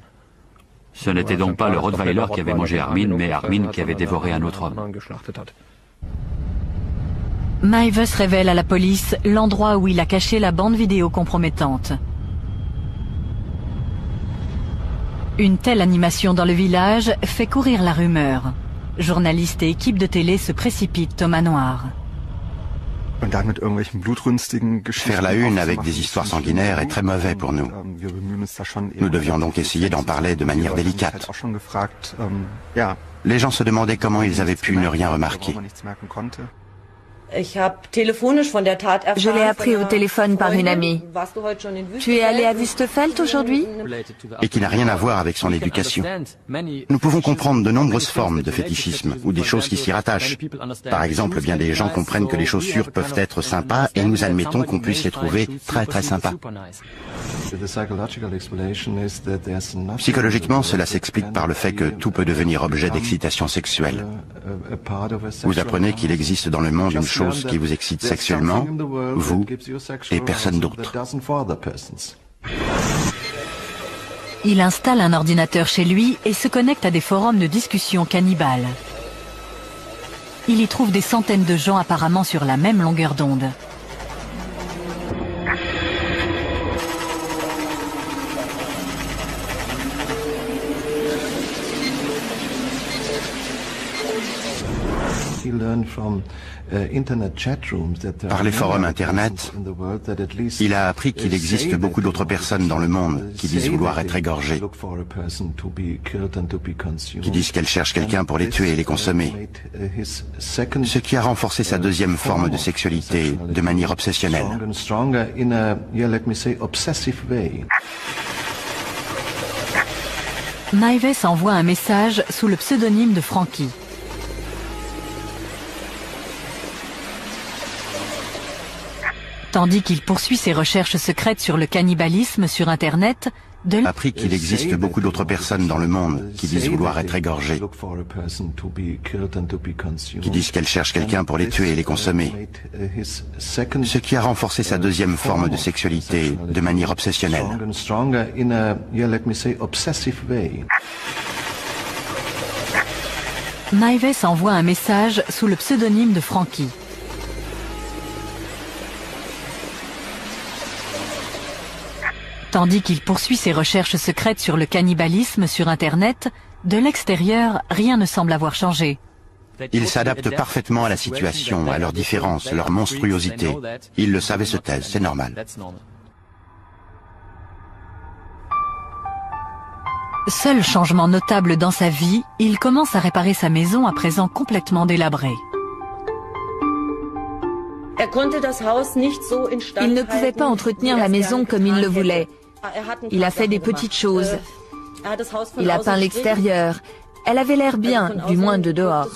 Ce n'était donc pas le Rottweiler qui avait mangé Armin, mais Armin qui avait dévoré un autre homme. Maives révèle à la police l'endroit où il a caché la bande vidéo compromettante. Une telle animation dans le village fait courir la rumeur. Journalistes et équipes de télé se précipitent au manoir. Faire la une avec des histoires sanguinaires est très mauvais pour nous. Nous devions donc essayer d'en parler de manière délicate. Les gens se demandaient comment ils avaient pu ne rien remarquer. Je l'ai appris au téléphone par une amie. Tu es allé à Wüstefeld aujourd'hui? Et qui n'a rien à voir avec son éducation. Nous pouvons comprendre de nombreuses formes de fétichisme ou des choses qui s'y rattachent. Par exemple, bien des gens comprennent que les chaussures peuvent être sympas et nous admettons qu'on puisse les trouver très très sympas. Psychologiquement, cela s'explique par le fait que tout peut devenir objet d'excitation sexuelle. Vous apprenez qu'il existe dans le monde une chose qui vous excite sexuellement, vous et personne d'autre. Il installe un ordinateur chez lui et se connecte à des forums de discussion cannibales. Il y trouve des centaines de gens apparemment sur la même longueur d'onde. Par les forums Internet, il a appris qu'il existe beaucoup d'autres personnes dans le monde qui disent vouloir être égorgées, qui disent qu'elles cherchent quelqu'un pour les tuer et les consommer, ce qui a renforcé sa deuxième forme de sexualité de manière obsessionnelle. Maives envoie un message sous le pseudonyme de Frankie. Tandis qu'il poursuit ses recherches secrètes sur le cannibalisme sur Internet, a appris qu'il existe beaucoup d'autres personnes dans le monde qui disent vouloir être égorgées, qui disent qu'elles cherchent quelqu'un pour les tuer et les consommer, ce qui a renforcé sa deuxième forme de sexualité de manière obsessionnelle. Maives envoie un message sous le pseudonyme de Frankie. Tandis qu'il poursuit ses recherches secrètes sur le cannibalisme sur Internet, de l'extérieur, rien ne semble avoir changé. Ils s'adaptent parfaitement à la situation, à leurs différences, leur monstruosité. Ils le savent et se taisent, c'est normal. Seul changement notable dans sa vie, il commence à réparer sa maison à présent complètement délabrée. Il ne pouvait pas entretenir la maison comme il le voulait. Il a fait des petites choses. Il a peint l'extérieur. Elle avait l'air bien, du moins de dehors.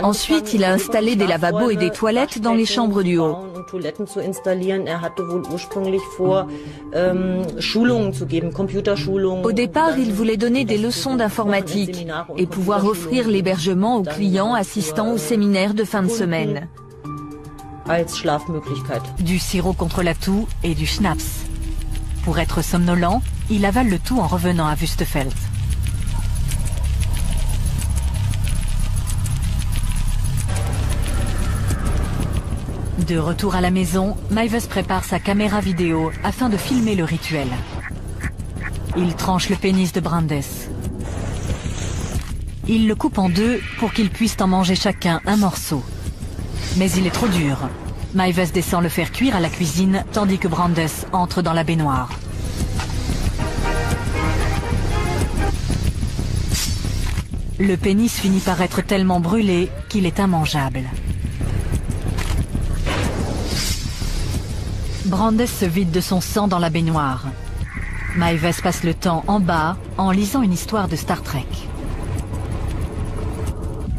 Ensuite, il a installé des lavabos et des toilettes dans les chambres du haut. Au départ, il voulait donner des leçons d'informatique et pouvoir offrir l'hébergement aux clients assistant au séminaire de fin de semaine. Du sirop contre la toux et du schnapps. Pour être somnolent, il avale le tout en revenant à Wüstefeld. De retour à la maison, Maives prépare sa caméra vidéo afin de filmer le rituel. Il tranche le pénis de Brandes. Il le coupe en deux pour qu'ils puissent en manger chacun un morceau. Mais il est trop dur. Maives descend le faire cuire à la cuisine tandis que Brandes entre dans la baignoire. Le pénis finit par être tellement brûlé qu'il est immangeable. Brandes se vide de son sang dans la baignoire. Maives passe le temps en bas en lisant une histoire de Star Trek.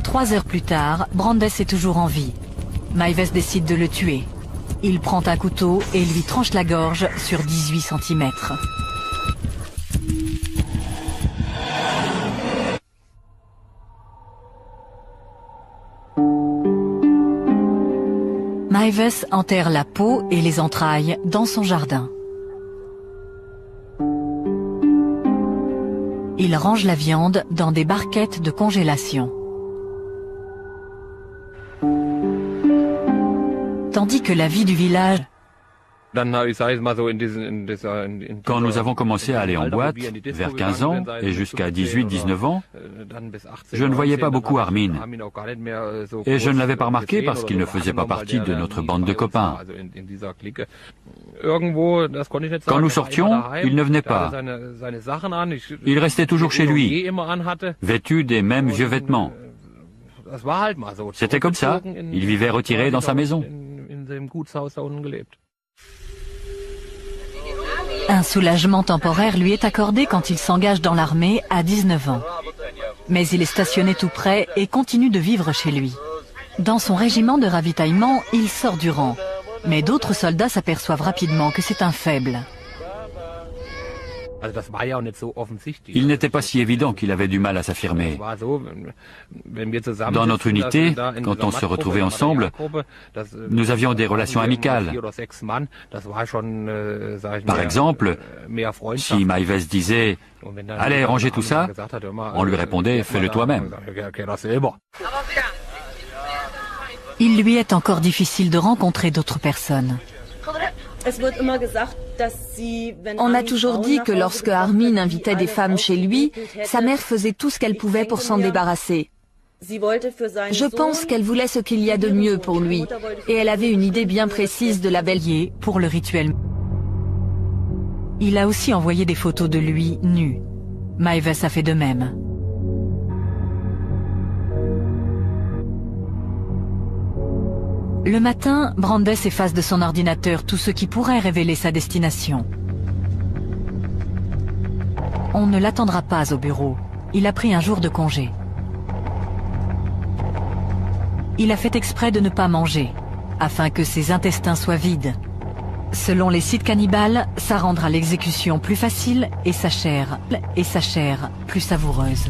3 heures plus tard, Brandes est toujours en vie. Maives décide de le tuer. Il prend un couteau et lui tranche la gorge sur 18 cm. Maives enterre la peau et les entrailles dans son jardin. Il range la viande dans des barquettes de congélation. Tandis que la vie du village Quand nous avons commencé à aller en boîte, vers 15 ans et jusqu'à 18-19 ans, je ne voyais pas beaucoup Armin. Et je ne l'avais pas remarqué parce qu'il ne faisait pas partie de notre bande de copains. Quand nous sortions, il ne venait pas. Il restait toujours chez lui, vêtu des mêmes vieux vêtements. C'était comme ça, il vivait retiré dans sa maison. Un soulagement temporaire lui est accordé quand il s'engage dans l'armée à 19 ans. Mais il est stationné tout près et continue de vivre chez lui. Dans son régiment de ravitaillement, il sort du rang. Mais d'autres soldats s'aperçoivent rapidement que c'est un faible. Il n'était pas si évident qu'il avait du mal à s'affirmer. Dans notre unité, quand on se retrouvait ensemble, nous avions des relations amicales. Par exemple, si Maives disait « Allez, rangez tout ça », on lui répondait « Fais-le toi-même ». Il lui est encore difficile de rencontrer d'autres personnes. On a toujours dit que lorsque Armin invitait des femmes chez lui, sa mère faisait tout ce qu'elle pouvait pour s'en débarrasser. Je pense qu'elle voulait ce qu'il y a de mieux pour lui, et elle avait une idée bien précise de la belle pour le rituel. Il a aussi envoyé des photos de lui nu. Maives a fait de même. Le matin, Brandes efface de son ordinateur tout ce qui pourrait révéler sa destination. On ne l'attendra pas au bureau. Il a pris un jour de congé. Il a fait exprès de ne pas manger, afin que ses intestins soient vides. Selon les sites cannibales, ça rendra l'exécution plus facile et sa chair plus savoureuse.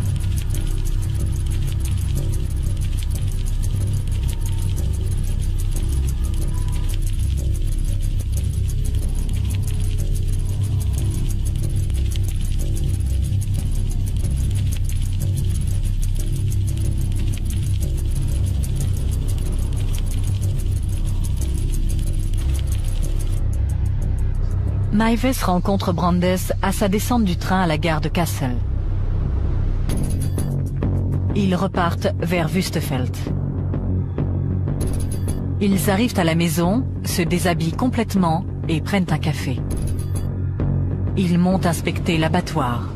Maives rencontre Brandes à sa descente du train à la gare de Kassel. Ils repartent vers Wüstefeld. Ils arrivent à la maison, se déshabillent complètement et prennent un café. Ils montent inspecter l'abattoir.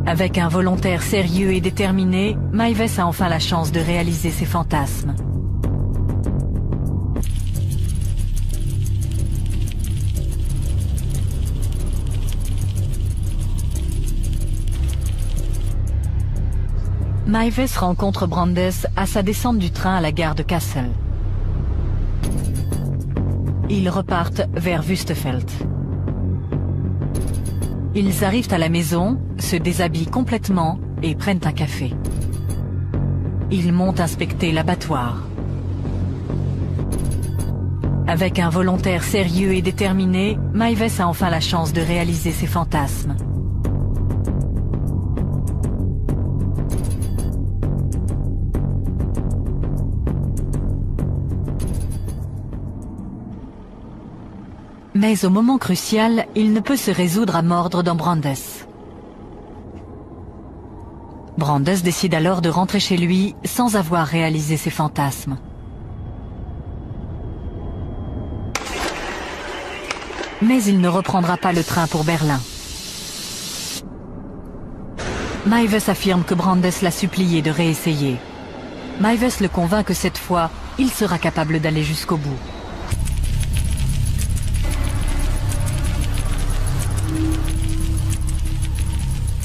Avec un volontaire sérieux et déterminé, Maives a enfin la chance de réaliser ses fantasmes. Maives rencontre Brandes à sa descente du train à la gare de Kassel. Ils repartent vers Wüstefeld. Ils arrivent à la maison, se déshabillent complètement et prennent un café. Ils montent inspecter l'abattoir. Avec un volontaire sérieux et déterminé, Maives a enfin la chance de réaliser ses fantasmes. Mais au moment crucial, il ne peut se résoudre à mordre dans Brandes. Brandes décide alors de rentrer chez lui sans avoir réalisé ses fantasmes. Mais il ne reprendra pas le train pour Berlin. Maives affirme que Brandes l'a supplié de réessayer. Maives le convainc que cette fois, il sera capable d'aller jusqu'au bout.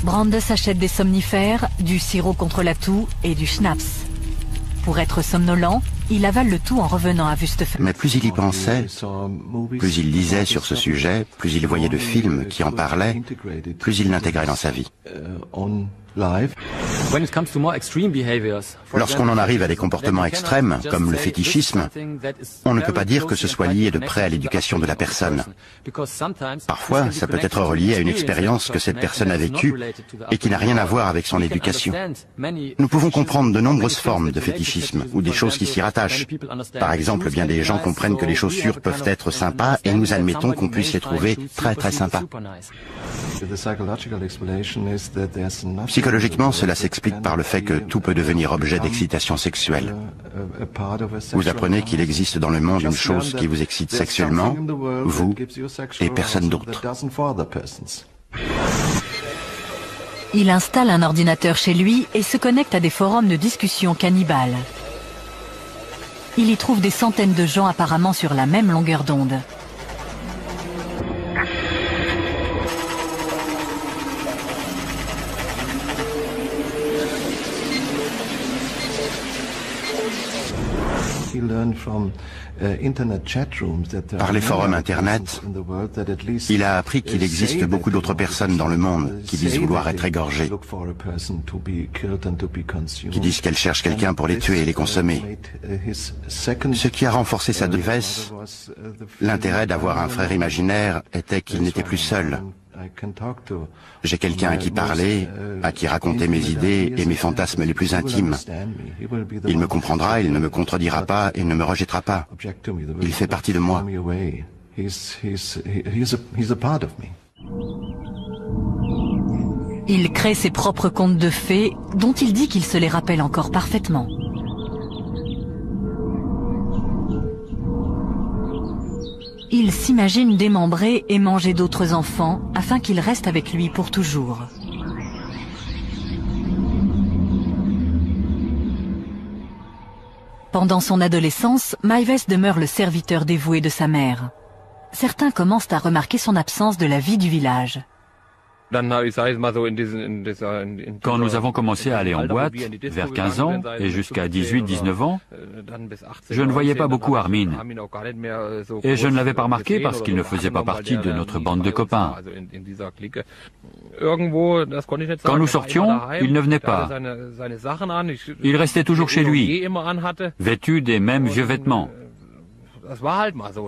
Brandes achète des somnifères, du sirop contre la toux et du schnapps. Pour être somnolent, il avale le tout en revenant à Wüstefeld. Mais plus il y pensait, plus il lisait sur ce sujet, plus il voyait de films qui en parlaient, plus il l'intégrait dans sa vie. Lorsqu'on en arrive à des comportements extrêmes, comme le fétichisme, on ne peut pas dire que ce soit lié de près à l'éducation de la personne. Parfois, ça peut être relié à une expérience que cette personne a vécue et qui n'a rien à voir avec son éducation. Nous pouvons comprendre de nombreuses formes de fétichisme ou des choses qui s'y rattachent. Par exemple, bien des gens comprennent que les chaussures peuvent être sympas et nous admettons qu'on puisse les trouver très sympas. Psychologiquement, cela s'explique par le fait que tout peut devenir objet d'excitation sexuelle. Vous apprenez qu'il existe dans le monde une chose qui vous excite sexuellement, vous et personne d'autre. Il installe un ordinateur chez lui et se connecte à des forums de discussion cannibales. Il y trouve des centaines de gens apparemment sur la même longueur d'onde. Par les forums Internet, il a appris qu'il existe beaucoup d'autres personnes dans le monde qui disent vouloir être égorgées, qui disent qu'elles cherchent quelqu'un pour les tuer et les consommer. Ce qui a renforcé sa détresse, l'intérêt d'avoir un frère imaginaire était qu'il n'était plus seul. J'ai quelqu'un à qui parler, à qui raconter mes idées et mes fantasmes les plus intimes. Il me comprendra, il ne me contredira pas et ne me rejettera pas. Il fait partie de moi. Il crée ses propres contes de fées, dont il dit qu'il se les rappelle encore parfaitement. Il s'imagine démembrer et manger d'autres enfants afin qu'ils restent avec lui pour toujours. Pendant son adolescence, Maives demeure le serviteur dévoué de sa mère. Certains commencent à remarquer son absence de la vie du village. Quand nous avons commencé à aller en boîte, vers 15 ans et jusqu'à 18-19 ans, je ne voyais pas beaucoup Armin. Et je ne l'avais pas remarqué parce qu'il ne faisait pas partie de notre bande de copains. Quand nous sortions, il ne venait pas. Il restait toujours chez lui, vêtu des mêmes vieux vêtements.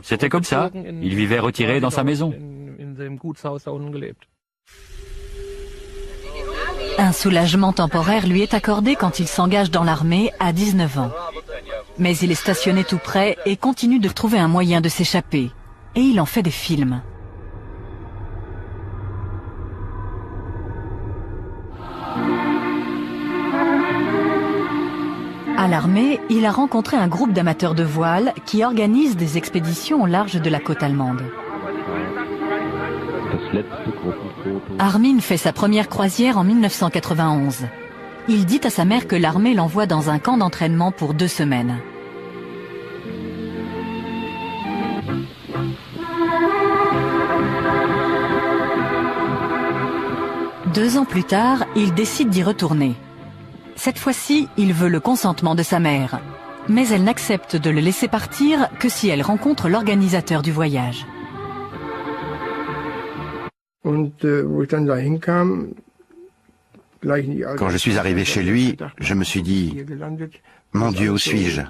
C'était comme ça, il vivait retiré dans sa maison. Un soulagement temporaire lui est accordé quand il s'engage dans l'armée à 19 ans. Mais il est stationné tout près et continue de trouver un moyen de s'échapper. Et il en fait des films. À l'armée, il a rencontré un groupe d'amateurs de voile qui organise des expéditions au large de la côte allemande. Armin fait sa première croisière en 1991. Il dit à sa mère que l'armée l'envoie dans un camp d'entraînement pour 2 semaines. Deux ans plus tard, il décide d'y retourner. Cette fois-ci, il veut le consentement de sa mère. Mais elle n'accepte de le laisser partir que si elle rencontre l'organisateur du voyage. Quand je suis arrivé chez lui, je me suis dit, mon Dieu, où suis-je?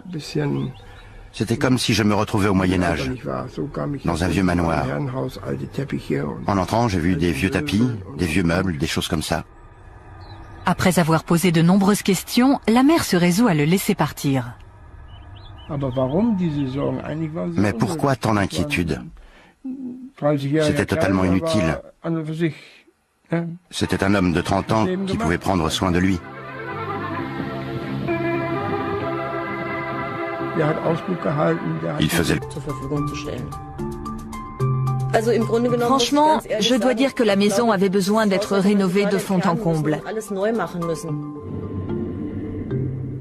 C'était comme si je me retrouvais au Moyen-Âge, dans un vieux manoir. En entrant, j'ai vu des vieux tapis, des vieux meubles, des choses comme ça. Après avoir posé de nombreuses questions, la mère se résout à le laisser partir. Mais pourquoi tant d'inquiétude? C'était totalement inutile. C'était un homme de 30 ans qui pouvait prendre soin de lui. Il faisait le... Franchement, je dois dire que la maison avait besoin d'être rénovée de fond en comble.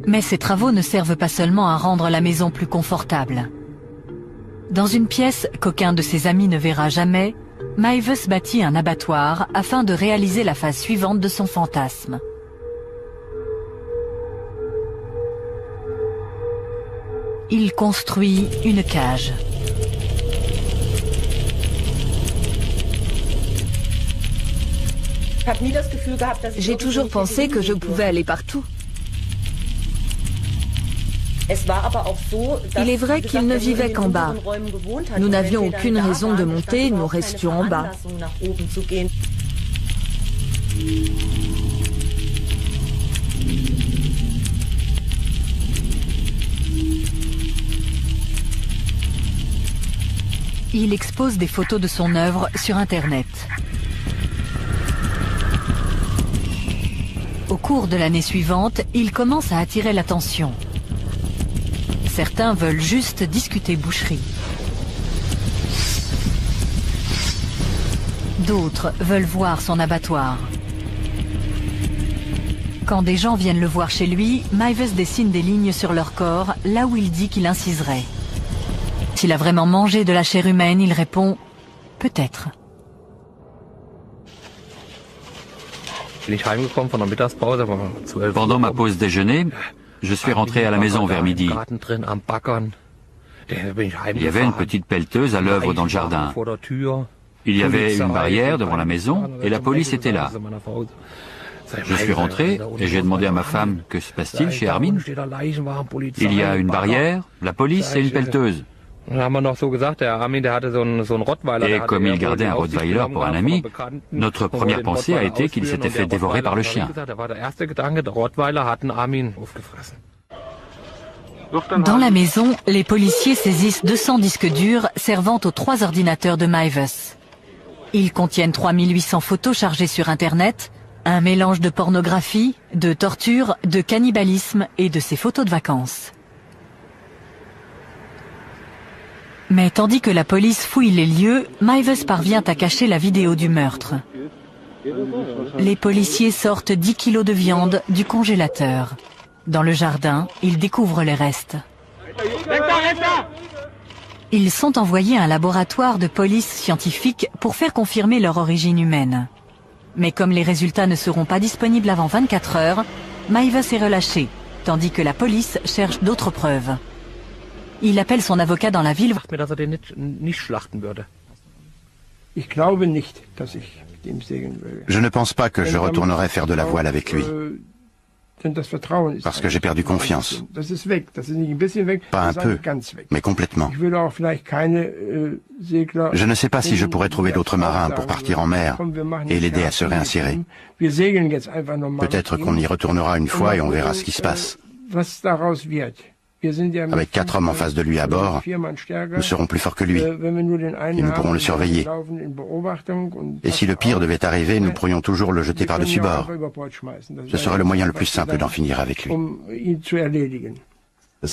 Mais ces travaux ne servent pas seulement à rendre la maison plus confortable. Dans une pièce qu'aucun de ses amis ne verra jamais, Maives bâtit un abattoir afin de réaliser la phase suivante de son fantasme. Il construit une cage. J'ai toujours pensé que je pouvais aller partout. Il est vrai qu'il ne vivait qu'en bas. Nous n'avions aucune raison de monter, nous restions en bas. Il expose des photos de son œuvre sur Internet. Au cours de l'année suivante, il commence à attirer l'attention. Certains veulent juste discuter boucherie. D'autres veulent voir son abattoir. Quand des gens viennent le voir chez lui, Meiwes dessine des lignes sur leur corps, là où il dit qu'il inciserait. S'il a vraiment mangé de la chair humaine, il répond « peut-être ». Pendant ma pause déjeuner, je suis rentré à la maison vers midi. Il y avait une petite pelleteuse à l'œuvre dans le jardin. Il y avait une barrière devant la maison et la police était là. Je suis rentré et j'ai demandé à ma femme « Que se passe-t-il chez Armin ?» Il y a une barrière, la police et une pelleteuse. Et comme il gardait un Rottweiler pour un ami, notre première pensée a été qu'il s'était fait dévorer par le chien. Dans la maison, les policiers saisissent 200 disques durs servant aux 3 ordinateurs de Meiwes. Ils contiennent 3800 photos chargées sur Internet, un mélange de pornographie, de torture, de cannibalisme et de ses photos de vacances. Mais tandis que la police fouille les lieux, Meiwes parvient à cacher la vidéo du meurtre. Les policiers sortent 10 kilos de viande du congélateur. Dans le jardin, ils découvrent les restes. Ils sont envoyés à un laboratoire de police scientifique pour faire confirmer leur origine humaine. Mais comme les résultats ne seront pas disponibles avant 24 heures, Meiwes est relâché, tandis que la police cherche d'autres preuves. Il appelle son avocat dans la ville. Je ne pense pas que je retournerai faire de la voile avec lui. Parce que j'ai perdu confiance. Pas un peu, mais complètement. Je ne sais pas si je pourrais trouver d'autres marins pour partir en mer et l'aider à se réinsérer. Peut-être qu'on y retournera une fois et on verra ce qui se passe. Avec 4 hommes en face de lui à bord, nous serons plus forts que lui et nous pourrons le surveiller. Et si le pire devait arriver, nous pourrions toujours le jeter par-dessus bord. Ce serait le moyen le plus simple d'en finir avec lui. La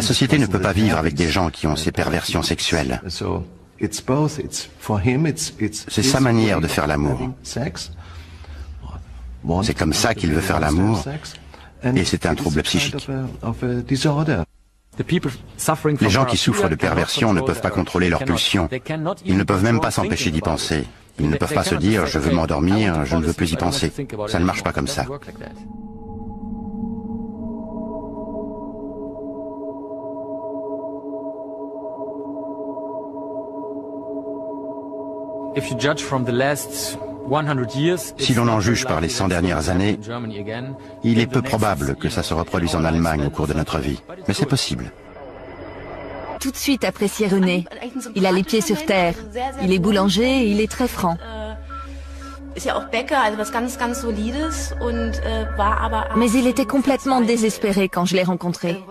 société ne peut pas vivre avec des gens qui ont ces perversions sexuelles. C'est sa manière de faire l'amour. C'est comme ça qu'il veut faire l'amour. Et c'est un trouble psychique. Les gens qui souffrent de perversion ne peuvent pas contrôler leurs pulsions. Ils ne peuvent même pas s'empêcher d'y penser. Ils ne peuvent pas se dire « je veux m'endormir, je ne veux plus y penser ». Ça ne marche pas comme ça. Si l'on en juge par les 100 dernières années, il est peu probable que ça se reproduise en Allemagne au cours de notre vie. Mais c'est possible. Tout de suite apprécié René. Il a les pieds sur terre. Il est boulanger et il est très franc. Mais il était complètement désespéré quand je l'ai rencontré.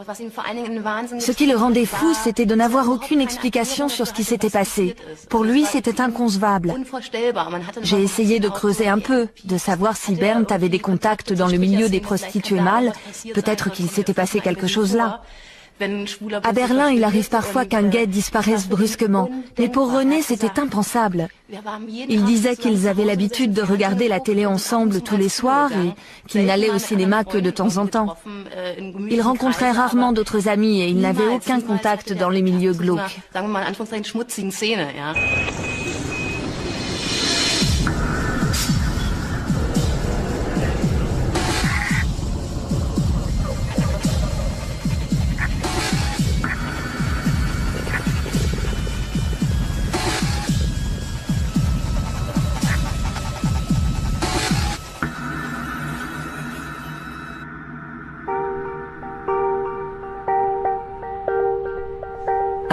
Ce qui le rendait fou, c'était de n'avoir aucune explication sur ce qui s'était passé. Pour lui, c'était inconcevable. J'ai essayé de creuser un peu, de savoir si Bernd avait des contacts dans le milieu des prostituées mâles. Peut-être qu'il s'était passé quelque chose là. À Berlin, il arrive parfois qu'un gay disparaisse brusquement. Mais pour René, c'était impensable. Il disait qu'ils avaient l'habitude de regarder la télé ensemble tous les soirs et qu'ils n'allaient au cinéma que de temps en temps. Il rencontrait rarement d'autres amis et il n'avait aucun contact dans les milieux glauques.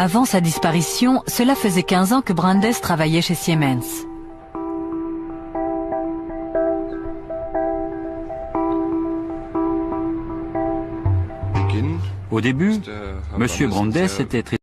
Avant sa disparition, cela faisait 15 ans que Brandes travaillait chez Siemens. Au début, M. Brandes était très